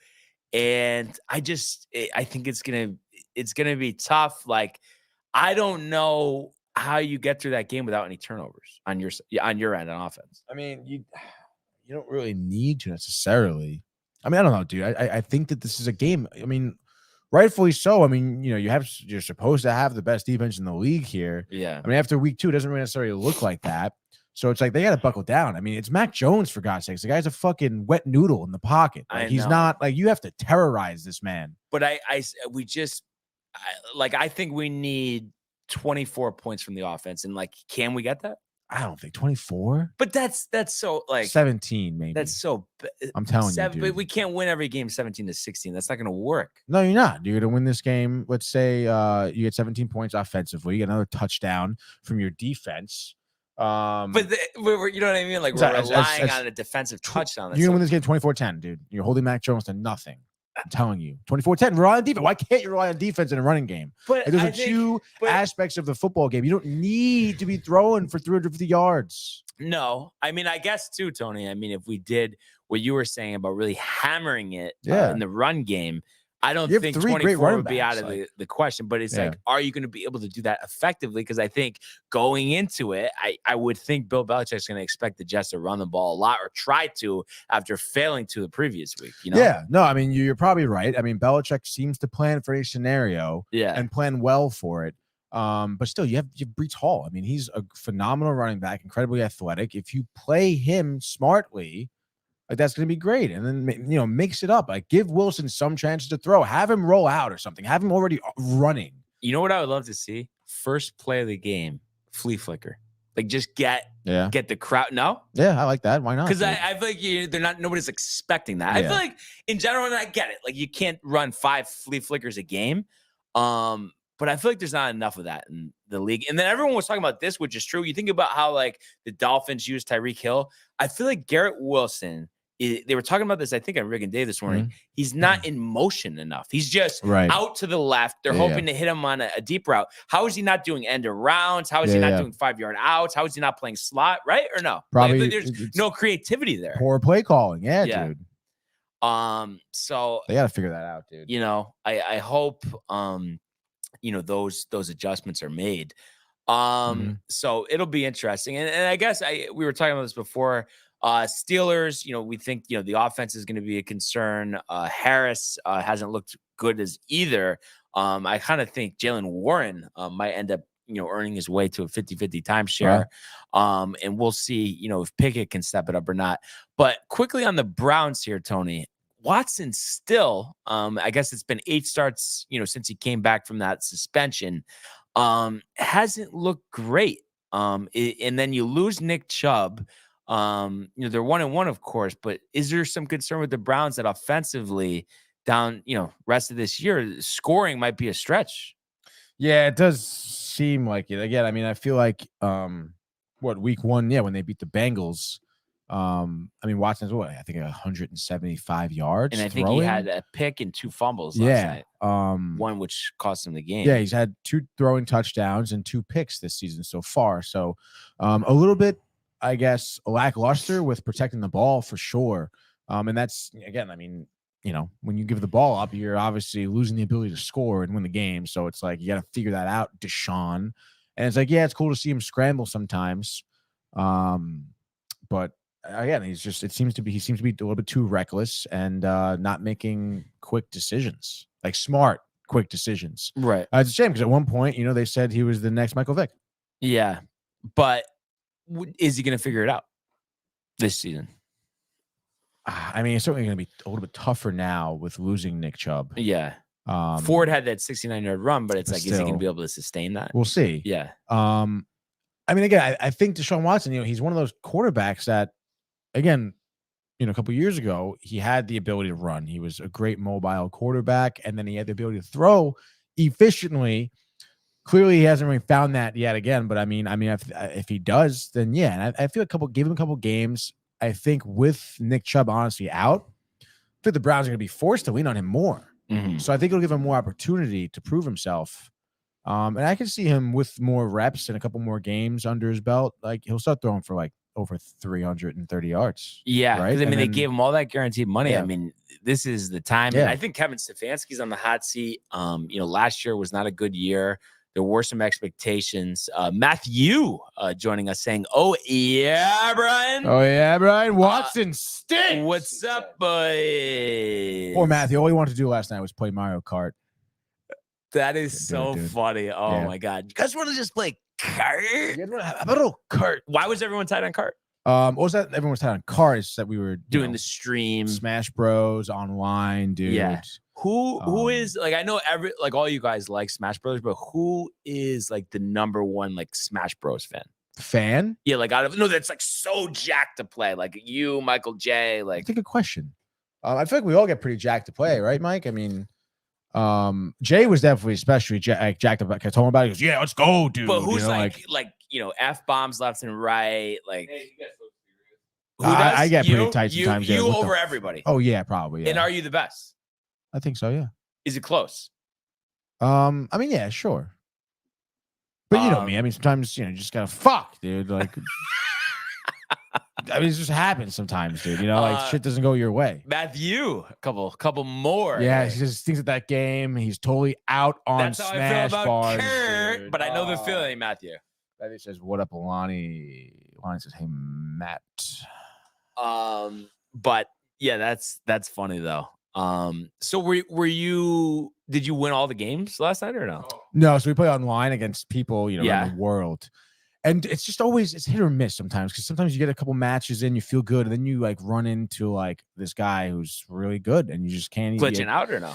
S4: And I think it's going to be tough. Like, I don't know how you get through that game without any turnovers on your end on offense.
S3: I mean, you don't really need to necessarily. I mean, I don't know, dude. I think that this is a game. I mean, rightfully so. I mean, you're supposed to have the best defense in the league here.
S4: Yeah.
S3: I mean, after week 2, it doesn't really necessarily look like that. So it's like they got to buckle down. I mean, it's Mac Jones, for God's sakes. The guy's a fucking wet noodle in the pocket. Like, he's not like, you have to terrorize this man.
S4: But I think we need 24 points from the offense. And like, can we get that?
S3: I don't think 24.
S4: But that's so like
S3: 17, maybe.
S4: That's so.
S3: I'm telling you, dude.
S4: But we can't win every game 17-16. That's not going to work.
S3: No, you're not. You're going to win this game. Let's say you get 17 points offensively. You get another touchdown from your defense.
S4: But you know what I mean? Like, we're relying on a defensive touchdown.
S3: You're going to win this game 24-10, dude. You're holding Mac Jones to nothing. I'm telling you, 24-10. Rely on defense. Why can't you rely on defense in a running game?
S4: But
S3: those are two aspects of the football game. You don't need to be throwing for 350 yards.
S4: No, I mean, I guess too, Tony. I mean, if we did what you were saying about really hammering it in the run game, I don't think 24 would be out of the question. But it's like, are you going to be able to do that effectively? Because I think going into it, I would think Bill Belichick's going to expect the Jets to run the ball a lot, or try to, after failing to the previous week.
S3: Yeah, no, I mean, you're probably right. I mean, Belichick seems to plan for a scenario and plan well for it. But still, you have Breece Hall. I mean, he's a phenomenal running back, incredibly athletic. If you play him smartly, like, that's going to be great. And then, mix it up. Like, give Wilson some chances to throw. Have him roll out or something. Have him already running.
S4: You know what I would love to see? First play of the game, flea flicker. Like, just get the crowd. No?
S3: Yeah, I like that. Why not?
S4: Because I feel like nobody's expecting that. I feel like, in general, and I get it. Like, you can't run 5 flea flickers a game. But I feel like there's not enough of that in the league. And then everyone was talking about this, which is true. You think about how, like, the Dolphins used Tyreek Hill. I feel like Garrett Wilson, they were talking about this, I think, on Rick and Dave this morning. He's not in motion enough. He's just out to the left. They're hoping to hit him on a deep route. How is he not doing end arounds? How is he not doing 5-yard outs? How is he not playing slot? Right or no?
S3: Probably
S4: like, there's no creativity there.
S3: Poor play calling. Yeah, dude.
S4: So
S3: they got to figure that out, dude.
S4: I hope those adjustments are made. So it'll be interesting. And I guess we were talking about this before. Steelers, we think, the offense is going to be a concern. Harris hasn't looked good as either. I kind of think Jalen Warren might end up, earning his way to a 50-50 timeshare. And we'll see, if Pickett can step it up or not. But quickly on the Browns here, Tony, Watson still, I guess it's been 8 starts, since he came back from that suspension, hasn't looked great. And then you lose Nick Chubb. They're 1-1, of course, but is there some concern with the Browns that offensively down, rest of this year, scoring might be a stretch?
S3: Yeah, it does seem like it. Again, I mean, I feel like week 1, when they beat the Bengals. I mean, Watson's I think 175 yards.
S4: And I think he had a pick and 2 fumbles last night. One which cost him the game.
S3: Yeah, he's had 2 throwing touchdowns and 2 picks this season so far. So a little bit, I guess, lackluster with protecting the ball for sure. And that's, again, I mean, when you give the ball up, you're obviously losing the ability to score and win the game. So it's like, you got to figure that out, Deshaun. And it's like, yeah, it's cool to see him scramble sometimes. But again, he seems to be a little bit too reckless and not making quick decisions, like smart, quick decisions.
S4: Right.
S3: It's a shame because at one point, they said he was the next Michael Vick.
S4: Yeah. But is he going to figure it out this season?
S3: I mean, it's certainly going to be a little bit tougher now with losing Nick Chubb.
S4: Yeah. Ford had that 69-yard run, but it's like, is he going to be able to sustain that?
S3: We'll see.
S4: Yeah.
S3: I mean, again, I think Deshaun Watson, he's one of those quarterbacks that, again, a couple of years ago, he had the ability to run. He was a great mobile quarterback, and then he had the ability to throw efficiently. Clearly, he hasn't really found that yet again. But I mean, if he does, then yeah. And I feel give him a couple games. I think with Nick Chubb honestly out, I think the Browns are going to be forced to lean on him more. So I think it'll give him more opportunity to prove himself. And I can see him with more reps and a couple more games under his belt. Like, he'll start throwing for like over 330 yards.
S4: Yeah.
S3: Right.
S4: I mean, they gave him all that guaranteed money.
S3: Yeah.
S4: I mean, this is the time.
S3: Yeah.
S4: And I think Kevin Stefanski's on the hot seat. Last year was not a good year. There were some expectations. Matthew joining us saying, "Oh yeah, Brian.
S3: Oh yeah, Brian Watson stinks.
S4: What's up, boy?"
S3: Poor Matthew. All he wanted to do last night was play Mario Kart.
S4: That is so
S3: dude.
S4: funny. Oh
S3: Yeah.
S4: my god, you guys want to just play kart?
S3: How about a little kart?
S4: Why was everyone tight on kart?
S3: What was that? Everyone was tight on cars that we were
S4: Doing the stream.
S3: Smash Bros online, dude.
S4: Yeah. Who
S3: Um,
S4: is like, I know all you guys like Smash Bros, but who is like the number one like Smash Bros fan? Yeah, like that's like so jacked to play. Like you, Michael J. Like,
S3: That's a good question. I feel like we all get pretty jacked to play, right, Mike? I mean, Jay was definitely especially jacked up. I told him about it. He goes, "Yeah, let's go, dude."
S4: but who's
S3: you know,
S4: like F bombs left and right? Like,
S3: I get pretty tight sometimes.
S4: You
S3: yeah,
S4: over everybody.
S3: Oh yeah, probably. Yeah.
S4: And are you the best?
S3: I think so. Yeah.
S4: Is it close?
S3: I mean, yeah, sure. But you know me. I mean, sometimes you just gotta fuck, dude. Like, I mean, it just happens sometimes, dude. You know, like shit doesn't go your way.
S4: Matthew, a couple more.
S3: Yeah, he just thinks at that game. He's totally out on
S4: That's how
S3: Smash
S4: I feel about
S3: bars.
S4: Kurt,
S3: Dude.
S4: but I know the feeling, Matthew.
S3: Matthew says, "What up, Alani?" Alani says, "Hey, Matt."
S4: But yeah, that's funny though. So did you win all the games last night or no?
S3: No, so we play online against people, around the world. And it's just always it's hit or miss sometimes because sometimes you get a couple matches in, you feel good, and then you like run into like this guy who's really good, and you just can't
S4: glitching out or no?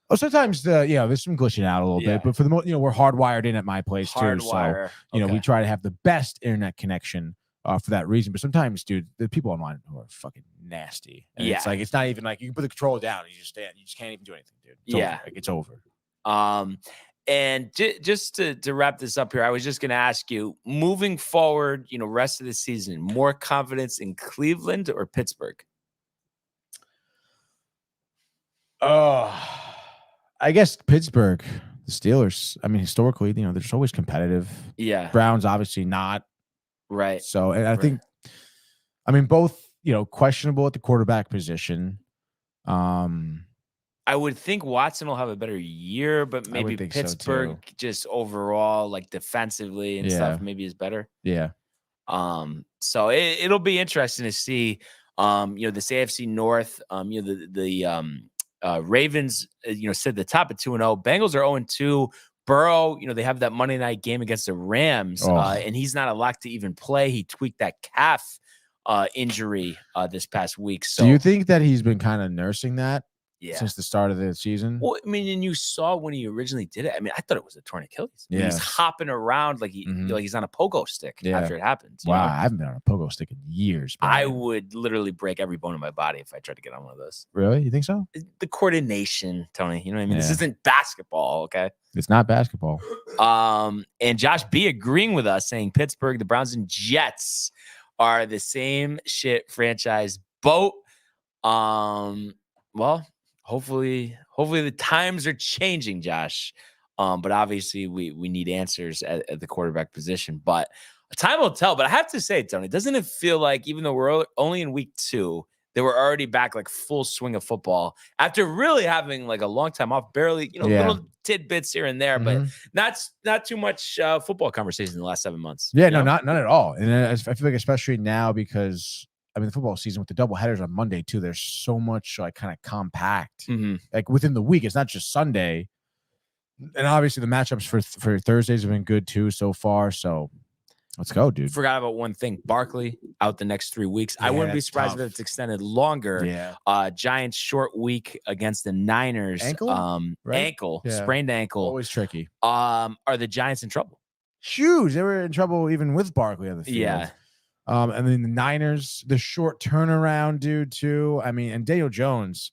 S3: Oh, sometimes there's some glitching out a little bit, but for the most, we're hardwired in at my place too. So we try to have the best internet connection for that reason. But sometimes, dude, the people online who are fucking nasty. And it's like it's not even like you can put the controller down, and you just stand, you just can't even do anything, dude. It's over. Like, it's over.
S4: And just to wrap this up here, I was just going to ask you, moving forward, rest of the season, more confidence in Cleveland or Pittsburgh?
S3: I guess Pittsburgh, the Steelers. I mean, historically, they're just always competitive.
S4: Yeah.
S3: Browns, obviously not.
S4: Right.
S3: So, and I think, both, questionable at the quarterback position.
S4: I would think Watson will have a better year, but maybe Pittsburgh just overall, like defensively and stuff, maybe is better.
S3: Yeah.
S4: So it'll be interesting to see. This AFC North. The Ravens. Sit the top at 2-0. Bengals are 0-2. Burrow. They have that Monday night game against the Rams, and he's not a lock to even play. He tweaked that calf injury this past week. So
S3: do you think that he's been kind of nursing that?
S4: Yeah.
S3: Since the start of the season.
S4: Well, I mean, and you saw when he originally did it. I mean, I thought it was a torn Achilles.
S3: Yeah.
S4: He's hopping around like he's on a pogo stick after it happens.
S3: Wow, I haven't been on a pogo stick in years. Man.
S4: I would literally break every bone in my body if I tried to get on one of those.
S3: Really? You think so?
S4: The coordination, Tony. You know what I mean? This isn't basketball, okay?
S3: It's not basketball.
S4: And Josh B agreeing with us, saying Pittsburgh, the Browns and Jets are the same shit franchise boat. Well. Hopefully the times are changing, Josh. But obviously we need answers at the quarterback position. But time will tell. But I have to say, Tony, doesn't it feel like even though we're only in week 2, they were already back like full swing of football after really having like a long time off, barely, little tidbits here and there, but not too much football conversation in the last 7 months.
S3: Yeah, no, not at all. And I feel like especially now because the football season with the double headers on Monday too, there's so much like kind of compact, like within the week. It's not just Sunday, and obviously the matchups for Thursdays have been good too so far. So let's go, dude.
S4: Forgot about one thing: Barkley out the next 3 weeks. I wouldn't be surprised if it's extended longer.
S3: Yeah.
S4: Giants short week against the Niners.
S3: Ankle, right?
S4: Sprained ankle.
S3: Always tricky.
S4: Are the Giants in trouble?
S3: Huge. They were in trouble even with Barkley on the field.
S4: Yeah.
S3: And then the Niners, the short turnaround dude too. And Daniel Jones.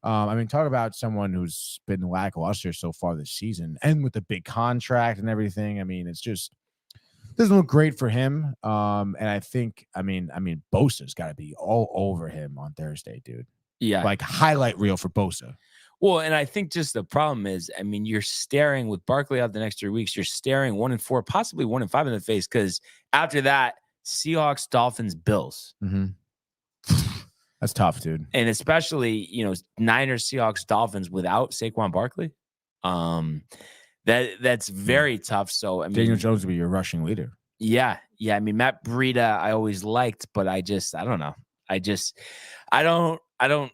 S3: Talk about someone who's been lackluster so far this season, and with the big contract and everything. It's just doesn't look great for him. And I think, Bosa's got to be all over him on Thursday, dude.
S4: Yeah,
S3: like highlight reel for Bosa.
S4: Well, and I think just the problem is, you're staring with Barkley out the next 3 weeks. You're staring 1-4, possibly 1-5 in the face, because after that. Seahawks, Dolphins, Bills.
S3: That's tough, dude.
S4: And especially, Niners, Seahawks, Dolphins without Saquon Barkley. That's very tough. So I mean,
S3: Daniel Jones will be your rushing leader.
S4: yeah. I mean, Matt Breida, I always liked, but I don't know. I don't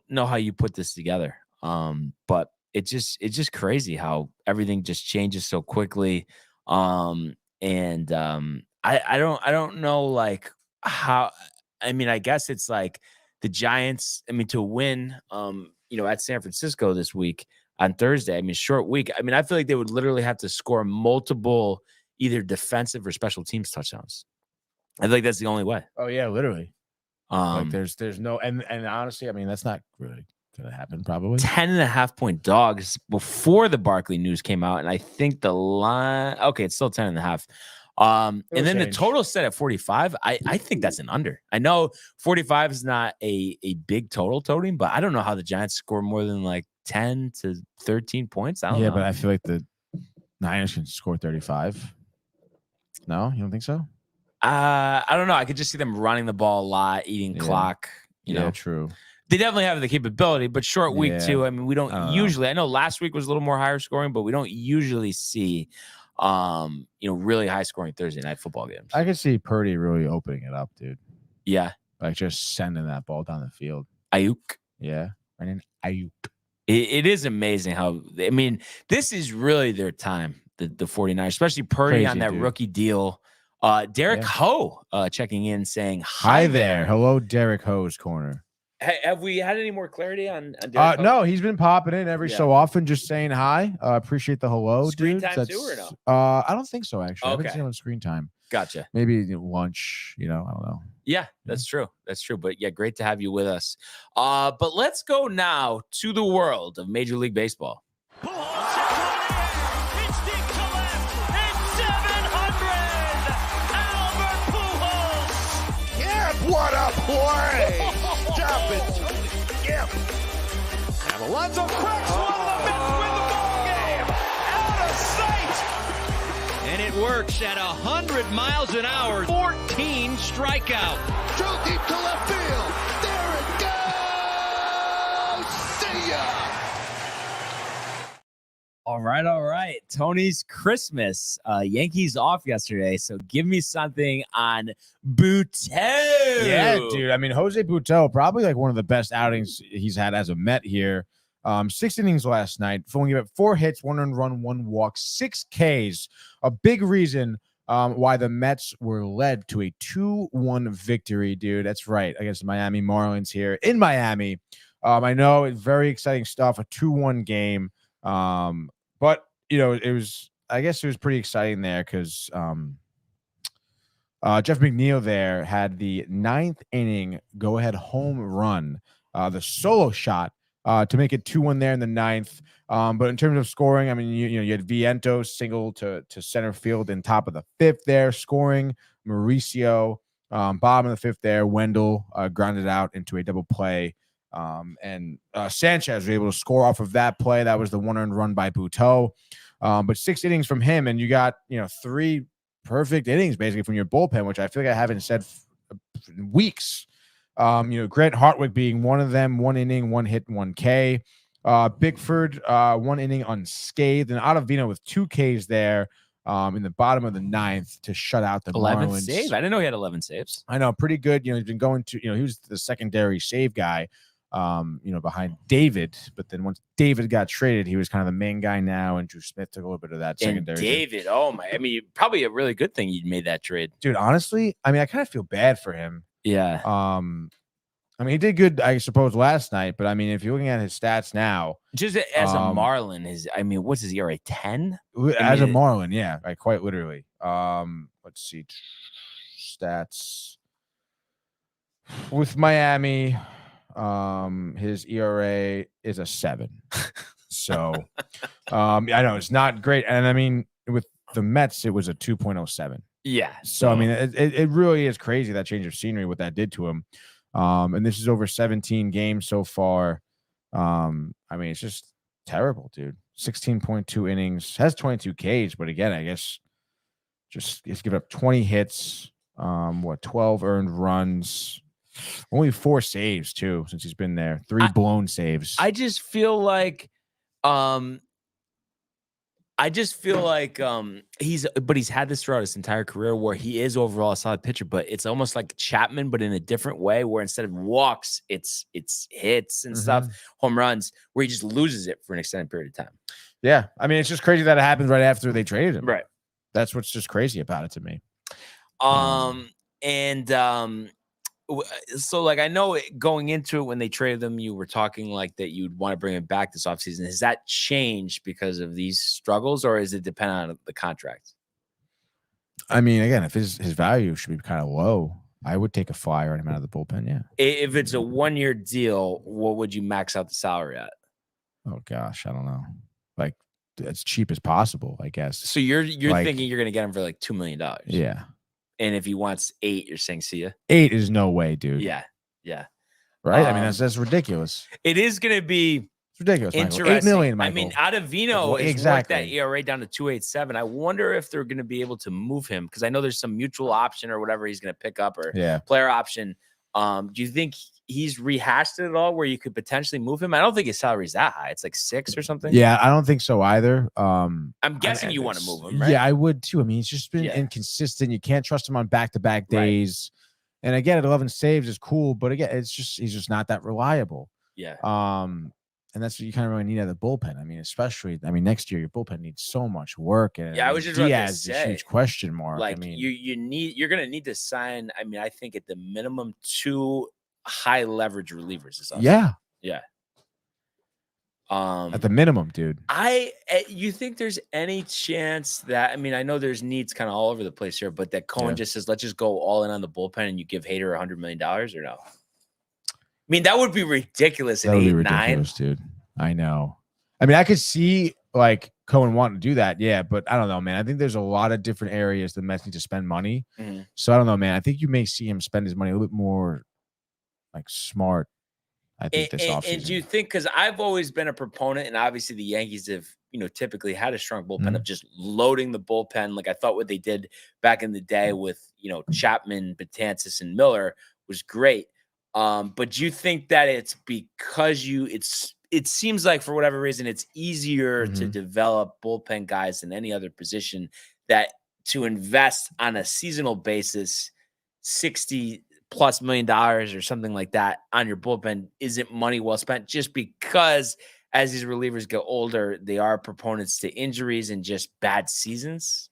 S4: know how you put this together. But it's just crazy how everything just changes so quickly. I don't know like how. I mean, I guess it's like the Giants. I mean, to win, at San Francisco this week on Thursday. I mean, short week. I mean, I feel like they would literally have to score multiple either defensive or special teams touchdowns. I feel like that's the only way.
S3: Oh yeah, literally. Like
S4: Um,
S3: there's no and honestly, I mean that's not really gonna happen probably.
S4: 10.5-point dogs before the Barkley news came out, and I think the line. Okay, it's still 10.5. And then the total set at 45. I think that's an under. I know 45 is not a big total, but I don't know how the Giants score more than like 10 to 13 points. I don't know.
S3: But I feel like the Niners can score 35. No, you don't think so?
S4: I don't know. I could just see them running the ball a lot, eating clock. You know,
S3: true.
S4: they definitely have the capability, but short week too. I mean, we don't usually. I know last week was a little more higher scoring, but we don't usually see, really high scoring Thursday night football games.
S3: I could see Purdy really opening it up, dude.
S4: Yeah,
S3: like just sending that ball down the field.
S4: Ayuk.
S3: Yeah, and then Ayuk.
S4: It is amazing how. I mean, this is really their time. The 49ers, especially Purdy on that rookie deal. Derek Ho checking in saying
S3: hi there. Hello, Derek Ho's corner.
S4: Have we had any more clarity on Derek Ho?
S3: No, he's been popping in every so often, just saying hi. Appreciate the hello,
S4: screen
S3: dude.
S4: Time too or no?
S3: I don't think so, actually.
S4: Okay.
S3: I haven't seen him on screen time.
S4: Gotcha.
S3: Maybe lunch, I don't know.
S4: Yeah, that's true. That's true. But yeah, great to have you with us. But let's go now to the world of Major League Baseball.
S6: What a play! Stop it, Skip! And Alonso cracks one of the Mets win the ball game! Out of sight!
S5: And it works at 100 miles an hour. 14 strikeout.
S6: Drove deep to left field. There it goes! See ya!
S4: All right. Tony's Christmas. Yankees off yesterday, so give me something on Butto.
S3: Yeah, dude. I mean, Jose Butto, probably like one of the best outings he's had as a Met here. 6 innings last night. Only gave up 4 hits, 1 earned run, 1 walk, 6 Ks. A big reason why the Mets were led to a 2-1 victory, dude. That's right, against the Miami Marlins here in Miami. I know it's very exciting stuff. A 2-1 game. But I guess it was pretty exciting there because Jeff McNeil there had the 9th inning go-ahead home run, the solo shot to make it 2-1 there in the 9th. But in terms of scoring, I mean, you had Vientos single to center field in top of the 5th there, scoring. Mauricio, bottom of the 5th there. Wendell grounded out into a double play. And Sanchez was able to score off of that play. That was the 1 earned run by Butto. But 6 innings from him, and you got 3 perfect innings basically from your bullpen, which I feel like I haven't said in weeks. Grant Hartwick being one of them, 1 inning, 1 hit, 1 K. Bickford, 1 inning unscathed, and Ottavino with 2 Ks there in the bottom of the 9th to shut out the
S4: 11
S3: Marlins.
S4: saves. I didn't know he had 11 saves.
S3: I know, pretty good. He's been going to, he was the secondary save guy, behind David. But then once David got traded, he was kind of the main guy now, and Drew Smith took a little bit of that secondary.
S4: And David, oh my! I mean, probably a really good thing you made that trade,
S3: dude. Honestly, I mean, I kind of feel bad for him.
S4: Yeah.
S3: I mean, he did good, I suppose, last night. But I mean, if you're looking at his stats now,
S4: just as a Marlin, what's his ERA? 10?
S3: As a Marlin, yeah, right, quite literally. Let's see, stats with Miami. His ERA is a 7. So, I know it's not great. And I mean, with the Mets, it was a 2.07.
S4: Yeah.
S3: So I mean, it really is crazy that change of scenery, what that did to him. And this is over 17 games so far. I mean, it's just terrible, dude. 16.2 innings, has 22 Ks, but again, I guess just give up 20 hits, 12 earned runs. Only 4 saves too since he's been there. 3 blown saves.
S4: I just feel like I just feel like he's had this throughout his entire career where he is overall a solid pitcher, but it's almost like Chapman, but in a different way, where instead of walks, it's hits and stuff, home runs, where he just loses it for an extended period of time.
S3: Yeah. I mean, it's just crazy that it happened right after they traded him.
S4: Right.
S3: That's what's just crazy about it to me.
S4: So like, I know going into it when they traded them, you were talking like that you'd want to bring him back this offseason. Has that changed because of these struggles, or is it dependent on the contract?
S3: I mean, again, if his value should be kind of low, I would take a flyer on him out of the bullpen. Yeah.
S4: If it's a 1-year deal, what would you max out the salary at?
S3: Oh gosh, I don't know. Like as cheap as possible, I guess.
S4: So you're
S3: like,
S4: thinking you're going to get him for like $2 million.
S3: Yeah.
S4: And if he wants 8, you're saying see ya?
S3: 8 is no way, dude.
S4: Yeah.
S3: Right? I mean, that's ridiculous.
S4: It is going to be
S3: ridiculous.
S4: interesting.
S3: Michael. $8 million, Michael.
S4: I mean, Ottavino is worth that ERA down to 2.87. I wonder if they're going to be able to move him, because I know there's some mutual option or whatever he's going to pick up, or player option. Do you think he's rehashed it at all where you could potentially move him? I don't think his salary is that high. It's like 6 or something.
S3: Yeah, I don't think so either.
S4: I'm guessing you want to move him, right?
S3: Yeah, I would too. I mean, he's just been inconsistent. You can't trust him on back-to-back days. And again, at 11 saves is cool, but again, he's just not that reliable.
S4: Yeah.
S3: And that's what you kind of really need out of the bullpen. I mean, especially, next year your bullpen needs so much work. And
S4: I was just
S3: Diaz is a huge question mark.
S4: Like,
S3: I mean,
S4: you're gonna need to sign. I mean, I think at the minimum 2 high leverage relievers.
S3: Yeah.
S4: At
S3: the minimum, dude.
S4: You think there's any chance that, I mean, I know there's needs kind of all over the place here, but that Cohen just says, let's just go all in on the bullpen and you give Hader $100 million, or no? I mean, that would be ridiculous. That would be ridiculous,
S3: dude. I know. I mean, I could see like Cohen wanting to do that. Yeah, but I don't know, man. I think there's a lot of different areas the Mets need to spend money. So I don't know, man. I think you may see him spend his money a little bit more like smart. I think this offseason.
S4: And do you think, because I've always been a proponent, and obviously the Yankees have, typically had a strong bullpen of just loading the bullpen. Like I thought what they did back in the day with, Chapman, Betances, and Miller was great. But do you think that it's because it seems like for whatever reason, it's easier to develop bullpen guys than any other position, that to invest on a seasonal basis, $60+ million or something like that on your bullpen isn't money well spent, just because as these relievers get older, they are proponents to injuries and just bad seasons?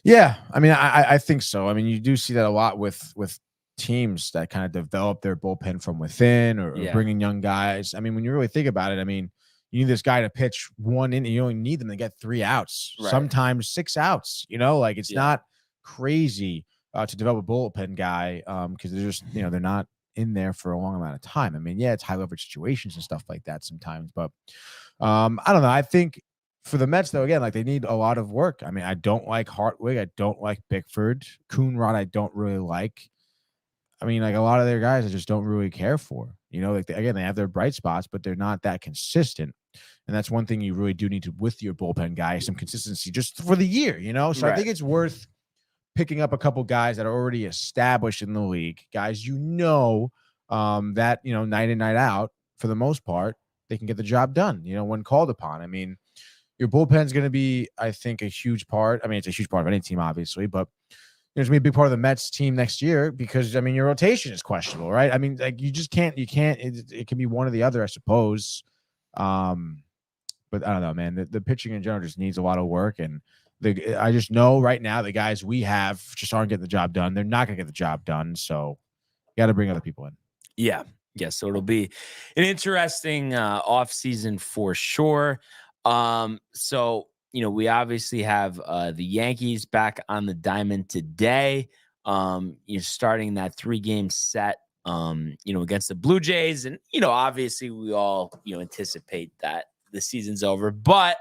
S3: Yeah. I mean, I think so. I mean, you do see that a lot with teams that kind of develop their bullpen from within, or bringing young guys. I mean, when you really think about it, I mean, you need this guy to pitch 1 inning. You only need them to get 3 outs, sometimes 6 outs. Like it's not crazy to develop a bullpen guy, because they're just, they're not in there for a long amount of time. I mean, it's high leverage situations and stuff like that sometimes, but I don't know. I think for the Mets, though, again, like they need a lot of work. I mean, I don't like Hartwig. I don't like Bickford. Coonrod, I don't really like. I mean, like a lot of their guys I just don't really care for. Like they have their bright spots, but they're not that consistent. And that's one thing you really do need to, with your bullpen guy, some consistency just for the year, So I think it's worth picking up a couple guys that are already established in the league, guys that, night in, night out, for the most part, they can get the job done, when called upon. I mean, your bullpen's going to be, I think, a huge part. I mean, it's a huge part of any team, obviously, but there's going to be a big part of the Mets team next year because, I mean, your rotation is questionable, right? I mean, like you just can't, it can be one or the other, I suppose. But I don't know, man, the pitching in general just needs a lot of work. And I just know right now the guys we have just aren't getting the job done. They're not going to get the job done. So you got to bring other people in.
S4: Yeah. So it'll be an interesting off season for sure. So, we obviously have the Yankees back on the diamond today. Starting that 3-game set, against the Blue Jays. And, obviously we all, anticipate that the season's over, but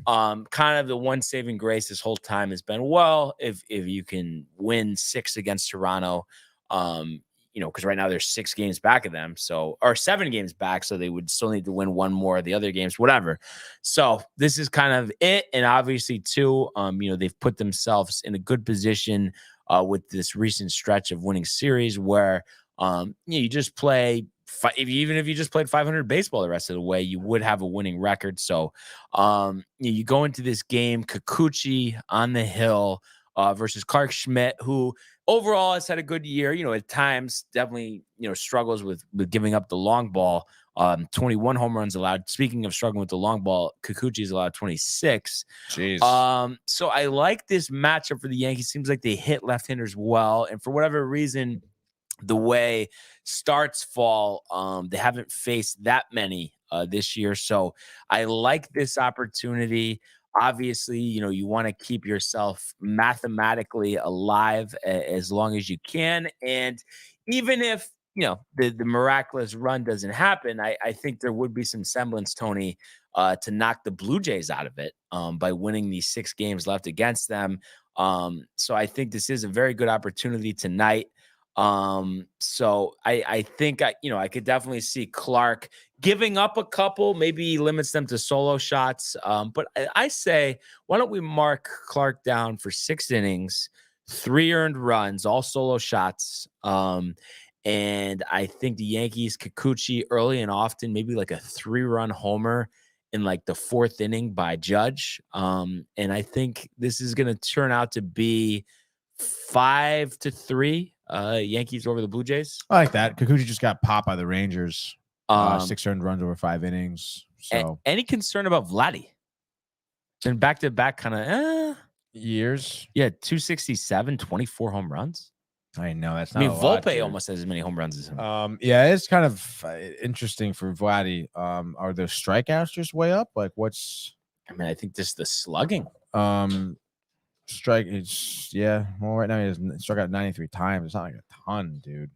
S4: kind of the one saving grace this whole time has been, well, if you can win 6 against Toronto, because right now there's 6 games back of them, or 7 games back, so they would still need to win 1 more of the other games, whatever. So this is kind of it, and obviously too, they've put themselves in a good position with this recent stretch of winning series where you just play even if you just played 500 baseball the rest of the way, you would have a winning record. So you go into this game, Kikuchi on the hill versus Clark Schmidt, who overall has had a good year. At times definitely struggles with giving up the long ball. 21 home runs allowed. Speaking of struggling with the long ball, Kikuchi's allowed 26.
S8: Jeez.
S4: So I like this matchup for the Yankees. Seems like they hit left-handers well, and for whatever reason, the way starts fall, they haven't faced that many this year. So I like this opportunity. Obviously, you want to keep yourself mathematically alive as long as you can. And even if, the miraculous run doesn't happen, I think there would be some semblance, Tony, to knock the Blue Jays out of it by winning these 6 games left against them. So I think this is a very good opportunity tonight. So I think I could definitely see Clark giving up a couple, maybe he limits them to solo shots. But I say, why don't we mark Clark down for 6 innings, 3 earned runs, all solo shots. And I think the Yankees, Kikuchi early and often, maybe like a 3-run homer in like the 4th inning by Judge. And I think this is going to turn out to be 5-3. Yankees over the Blue Jays.
S3: I like that. Kikuchi just got popped by the Rangers. 6 earned runs over 5 innings. So
S4: any concern about Vladdy? Been back-to-back kind of
S3: years.
S4: Yeah, 267, 24 home runs.
S3: I know that's not.
S4: Volpe almost has as many home runs as him.
S3: Yeah, it's kind of interesting for Vladdy. Are the strikeouts just way up? Like, what's?
S4: I think just the slugging.
S3: Strike. It's Well, right now he has struck out 93 times. It's not like a ton, dude.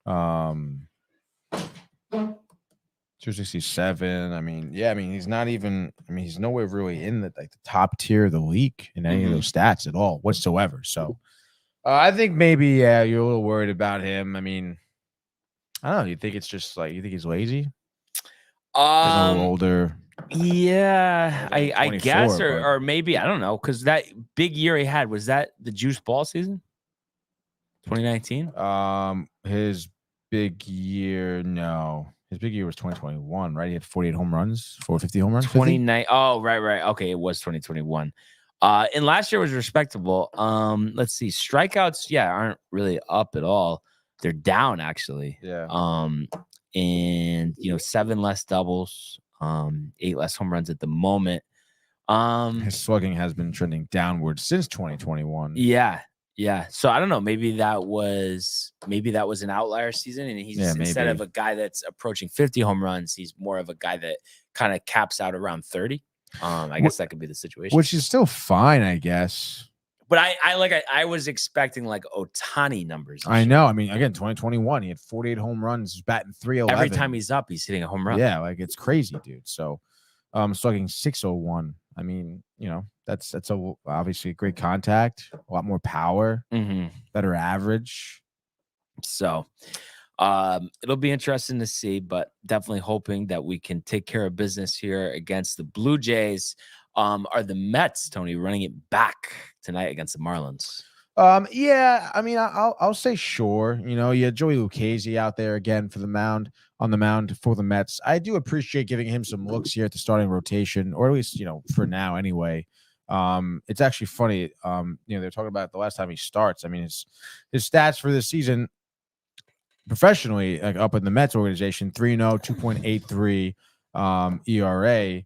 S3: 267. He's not even. He's nowhere really in the top tier of the league in any of those stats at all whatsoever. So, I think maybe you're a little worried about him. I don't know. You think it's just you think he's lazy? A little older.
S4: Yeah, I guess, or maybe I don't know, because that big year he had, was that the juice ball season, 2019?
S3: His big year, no. His big year was 2021, right? He had 48 home runs, 450 home runs.
S4: 29. Oh, right. Okay, it was 2021. And last year was respectable. Let's see, strikeouts, aren't really up at all. They're down actually.
S3: Yeah.
S4: And 7 less doubles. 8 less home runs at the moment.
S3: His slugging has been trending downward since 2021.
S4: Yeah. So I don't know. Maybe that was an outlier season, and he's instead of a guy that's approaching 50 home runs, he's more of a guy that kind of caps out around 30. I guess that could be the situation,
S3: which is still fine, I guess.
S4: But I was expecting like Ohtani numbers.
S3: I know. Again, 2021, he had 48 home runs, batting 311.
S4: Every time he's up, he's hitting a home run.
S3: Yeah, it's crazy, dude. So, slugging 601. That's obviously a great contact, a lot more power, better average.
S4: So, it'll be interesting to see, but definitely hoping that we can take care of business here against the Blue Jays. Are the Mets, Tony, running it back tonight against the Marlins?
S3: Yeah, I'll say sure. You had Joey Lucchesi out there again on the mound for the Mets. I do appreciate giving him some looks here at the starting rotation, or at least for now anyway. It's actually funny. They're talking about the last time he starts. His stats for this season professionally, up in the Mets organization, 3.0, 2.83 ERA.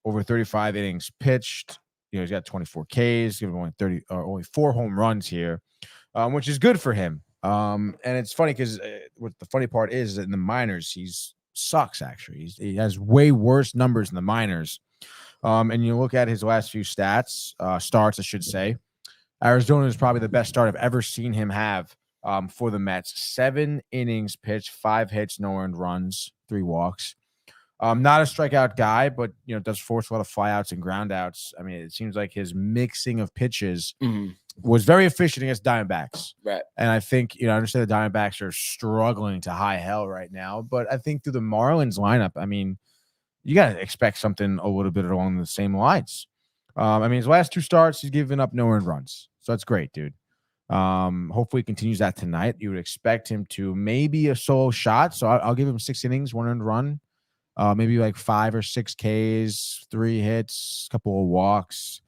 S3: Over 35 innings pitched. He's got 24 Ks, giving only 4 home runs here, which is good for him. And it's funny because what the funny part is that in the minors, he sucks, actually. He has way worse numbers in the minors. And you look at his last few starts, I should say. Arizona is probably the best start I've ever seen him have for the Mets. 7 innings pitched, 5 hits, no earned runs, 3 walks. Not a strikeout guy, but does force a lot of flyouts and groundouts. It seems like his mixing of pitches was very efficient against Diamondbacks.
S4: Right.
S3: And I think, I understand the Diamondbacks are struggling to high hell right now, but I think through the Marlins lineup, you got to expect something a little bit along the same lines. His last 2 starts, he's given up no earned runs. So that's great, dude. Hopefully he continues that tonight. You would expect him to maybe a solo shot. So I'll give him 6 innings, 1 earned run, maybe like 5 or 6 Ks, 3 hits, couple of walks,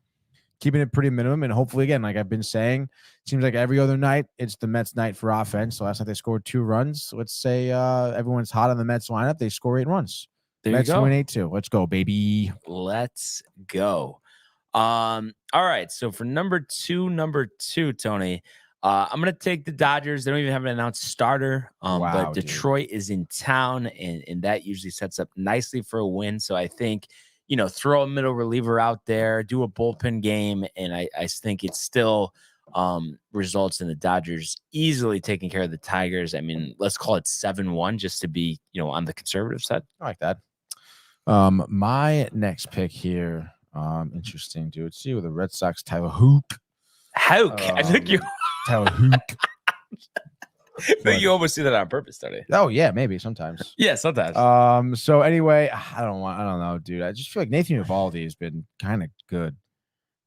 S3: keeping it pretty minimum. And hopefully, again, like I've been saying, seems like every other night it's the Mets night for offense. So last night they scored 2 runs. Let's say everyone's hot on the Mets lineup. They score 8 runs.
S4: There
S3: Mets
S4: you go.
S3: win 8-2. Let's go, baby.
S4: Let's go. All right. So for number two, Tony, I'm gonna take the Dodgers. They don't even have an announced starter. But Detroit is in town, and that usually sets up nicely for a win. So I think, throw a middle reliever out there, do a bullpen game, and I think it still results in the Dodgers easily taking care of the Tigers. I mean, let's call it 7-1 just to be, on the conservative side.
S3: I like that. My next pick here. Interesting, dude. See with the Red Sox, Tyler Hook.
S4: I think you
S3: Tyler Hook.
S4: I think you almost see that on purpose, Tony.
S3: Oh yeah, maybe sometimes.
S4: Yeah, sometimes.
S3: So anyway, I don't know, dude. I just feel like Nathan Eovaldi has been kind of good.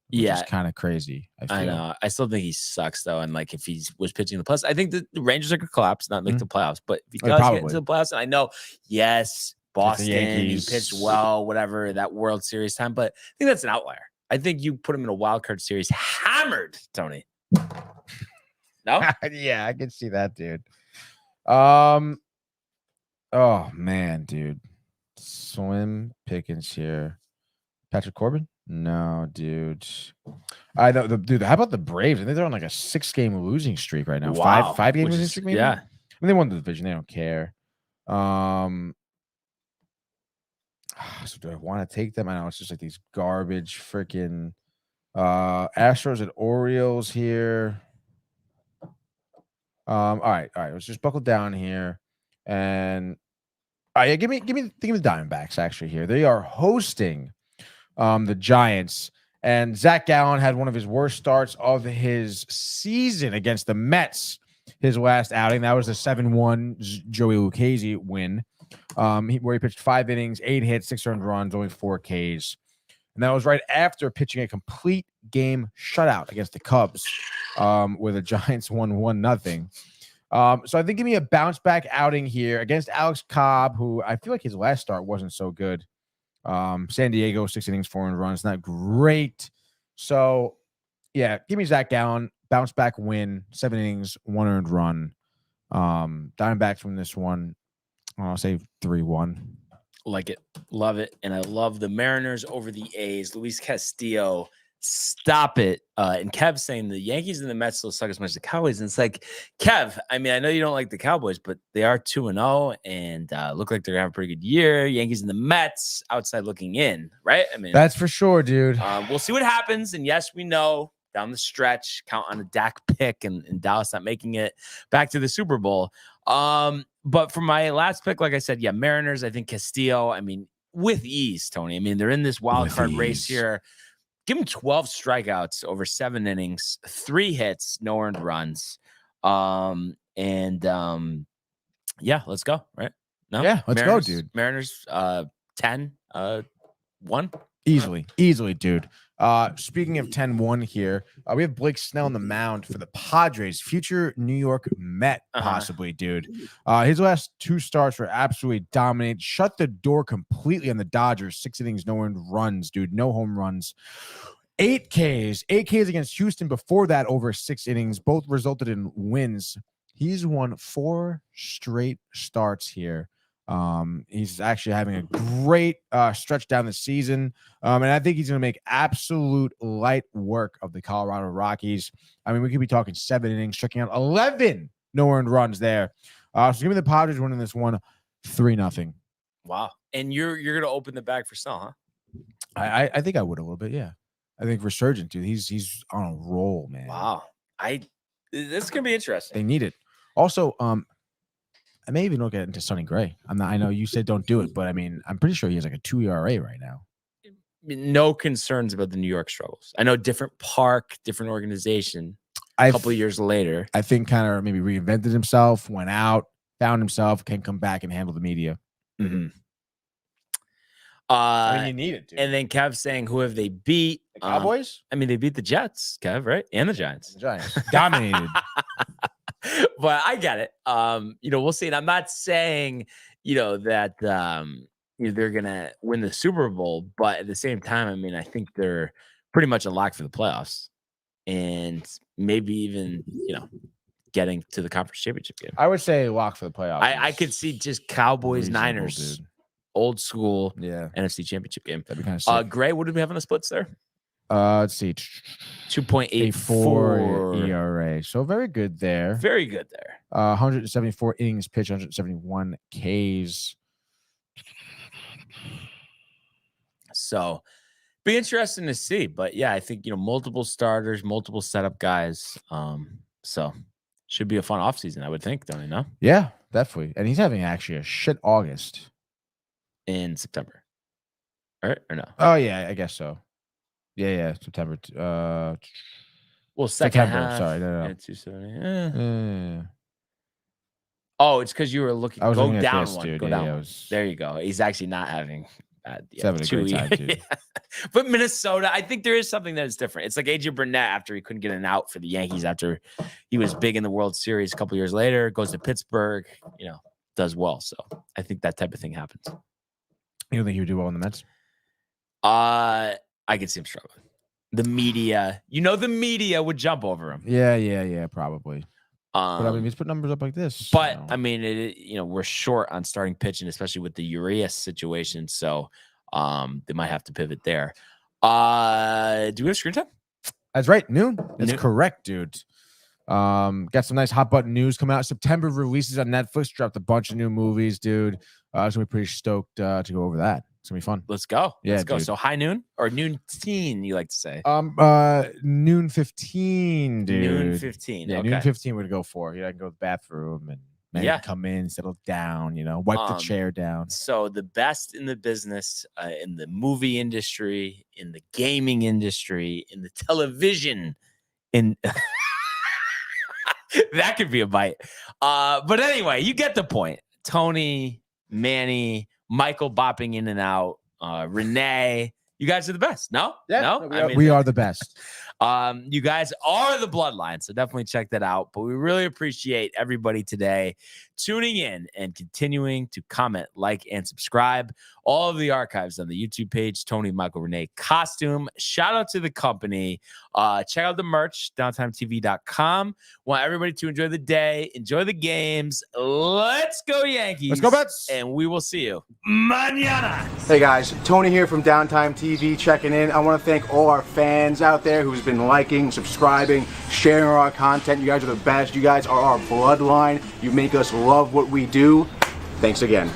S4: Yeah,
S3: it's kind of crazy.
S4: I know. I still think he sucks though, and like if he was pitching in the playoffs, I think the Rangers are gonna collapse, not make the playoffs. But if he does get into the playoffs, and I know, yes, Boston, he pitched well, whatever, that World Series time, but I think that's an outlier. I think you put him in a wild card series, hammered, Tony. No?
S3: Yeah, I can see that, dude. Oh man, dude. Slim pickings here. Patrick Corbin? No, dude. I know dude. How about the Braves? I think they're on like a 6-game losing streak right now.
S4: Wow.
S3: 5-game losing streak, maybe?
S4: Yeah.
S3: I mean, they won the division, they don't care. So do I want to take them? I know it's just like these garbage freaking Astros and Orioles here. All right. Let's just buckle down here, and yeah, give me the Diamondbacks actually here. They are hosting the Giants, and Zach Gallen had one of his worst starts of his season against the Mets. His last outing, that was the 7-1 Joey Lucchesi win. Where he pitched 5 innings, 8 hits, 6 earned runs, only 4 Ks. And that was right after pitching a complete game shutout against the Cubs, where the Giants won 1-0. So I think give me a bounce back outing here against Alex Cobb, who I feel like his last start wasn't so good. San Diego, 6 innings, 4 earned runs, not great. So yeah, give me Zach Gallen, bounce back win, 7 innings, 1 earned run. Diamondbacks from this one. I'll say 3-1.
S4: Like it. Love it. And I love the Mariners over the A's. Luis Castillo, stop it. And Kev saying the Yankees and the Mets still suck as much as the Cowboys. And it's like, Kev, I mean, I know you don't like the Cowboys, but they are 2-0 and look like they're going to have a pretty good year. Yankees and the Mets outside looking in, right? I mean,
S3: that's for sure, dude.
S4: We'll see what happens. And yes, we know down the stretch, count on a Dak pick and Dallas not making it back to the Super Bowl. But for my last pick, like I said, yeah, Mariners, I think Castillo, I mean, with ease, Tony. I mean, they're in this wild card race here. Give him 12 strikeouts over 7 innings, 3 hits, no earned runs. Yeah, let's go, right? No?
S3: Yeah, let's go, dude.
S4: Mariners 10-1.
S3: Easily, dude. Speaking of 10-1 here, we have Blake Snell on the mound for the Padres, future New York Met, possibly, dude. His last 2 starts were absolutely dominant. Shut the door completely on the Dodgers. 6 innings, no earned runs, dude. No home runs. 8 Ks against Houston before that over 6 innings. Both resulted in wins. He's won 4 straight starts here. He's actually having a great stretch down the season. And I think he's going to make absolute light work of the Colorado Rockies. I mean, we could be talking 7 innings, striking out 11 no earned runs there. So give me the Padres winning this one 3-0.
S4: Wow. And you're going to open the bag for Snell, huh?
S3: I think I would a little bit. Yeah. I think resurgent, dude. He's on a roll, man.
S4: Wow. This is going to be interesting.
S3: They need it. Also, I may even look into Sonny Gray. I know you said don't do it, but I mean, I'm pretty sure he has like a 2 ERA right now.
S4: No concerns about the New York struggles. I know different park, different organization. A couple of years later,
S3: I think kind of maybe reinvented himself, went out, found himself, can come back and handle the media.
S4: Mm-hmm.
S3: I mean, you need it, dude.
S4: And then Kev saying, who have they beat?
S3: The Cowboys?
S4: I mean, they beat the Jets, Kev, right? And the Giants.
S3: The Giants. Dominated.
S4: But I get it. We'll see. And I'm not saying, that they're gonna win the Super Bowl, but at the same time, I mean, I think they're pretty much a lock for the playoffs, and maybe even getting to the conference championship game.
S3: I would say lock for the playoffs.
S4: I could see just Cowboys, Niners,
S3: dude.
S4: old school, NFC championship game.
S3: That'd be kind of sick.
S4: Gray, what did we have on the splits there?
S3: Let's see,
S4: 2.84
S3: ERA. So very good there.
S4: Very good there.
S3: 174 innings pitched, 171 Ks.
S4: So be interesting to see. But yeah, I think multiple starters, multiple setup guys. So should be a fun offseason, I would think, don't you know?
S3: Yeah, definitely. And he's having actually a shit August.
S4: In September. Right? Or no?
S3: Oh yeah, I guess so. Yeah, September.
S4: Well, second
S3: September.
S4: half.
S3: Sorry, no.
S4: Yeah, 270. Oh, it's because you were looking.
S3: I was
S4: go
S3: looking at
S4: down
S3: this,
S4: one.
S3: dude.
S4: Go
S3: Yeah,
S4: down
S3: yeah,
S4: one.
S3: it was-
S4: There you go. He's actually not having.
S3: He's having a great time, dude.
S4: Yeah. But Minnesota, I think there is something that is different. It's like AJ Burnett after he couldn't get an out for the Yankees after he was big in the World Series a couple years later, goes to Pittsburgh, does well. So I think that type of thing happens.
S3: You don't think he would do well in the Mets?
S4: I could see him struggling. The media, the media would jump over him.
S3: Yeah, probably. But I mean, he's put numbers up like this.
S4: But I mean, we're short on starting pitching, especially with the Urias situation. So they might have to pivot there. Do we have screen time?
S3: That's right, noon. That's
S4: Noon.
S3: correct, dude. Got some nice hot button news coming out. September releases on Netflix. Dropped a bunch of new movies, dude. So we're pretty stoked to go over that. It's gonna be fun.
S4: Let's go.
S3: Yeah,
S4: Let's go.
S3: dude.
S4: So high noon or noon teen, you like to say?
S3: Noon 15, dude.
S4: Noon 15.
S3: Yeah,
S4: okay.
S3: noon 15 would go for. I can go to the bathroom and maybe come in, settle down, wipe the chair down.
S4: So the best in the business, in the movie industry, in the gaming industry, in the television, in that could be a bite. But anyway, you get the point. Tony, Manny, Michael bopping in and out, Renee. You guys are the best. No?
S3: We are the best.
S4: You guys are the bloodline, so definitely check that out. But we really appreciate everybody today tuning in and continuing to comment, like, and subscribe. All of the archives on the YouTube page, Tony Michael Renee Costume. Shout out to the company. Check out the merch, downtimetv.com. Want everybody to enjoy the day, enjoy the games. Let's go Yankees.
S3: Let's go Mets.
S4: And we will see you mañana.
S9: Hey guys, Tony here from Downtime TV checking in. I want to thank all our fans out there who's been liking, subscribing, sharing our content. You guys are the best. You guys are our bloodline. You make us love what we do. Thanks again.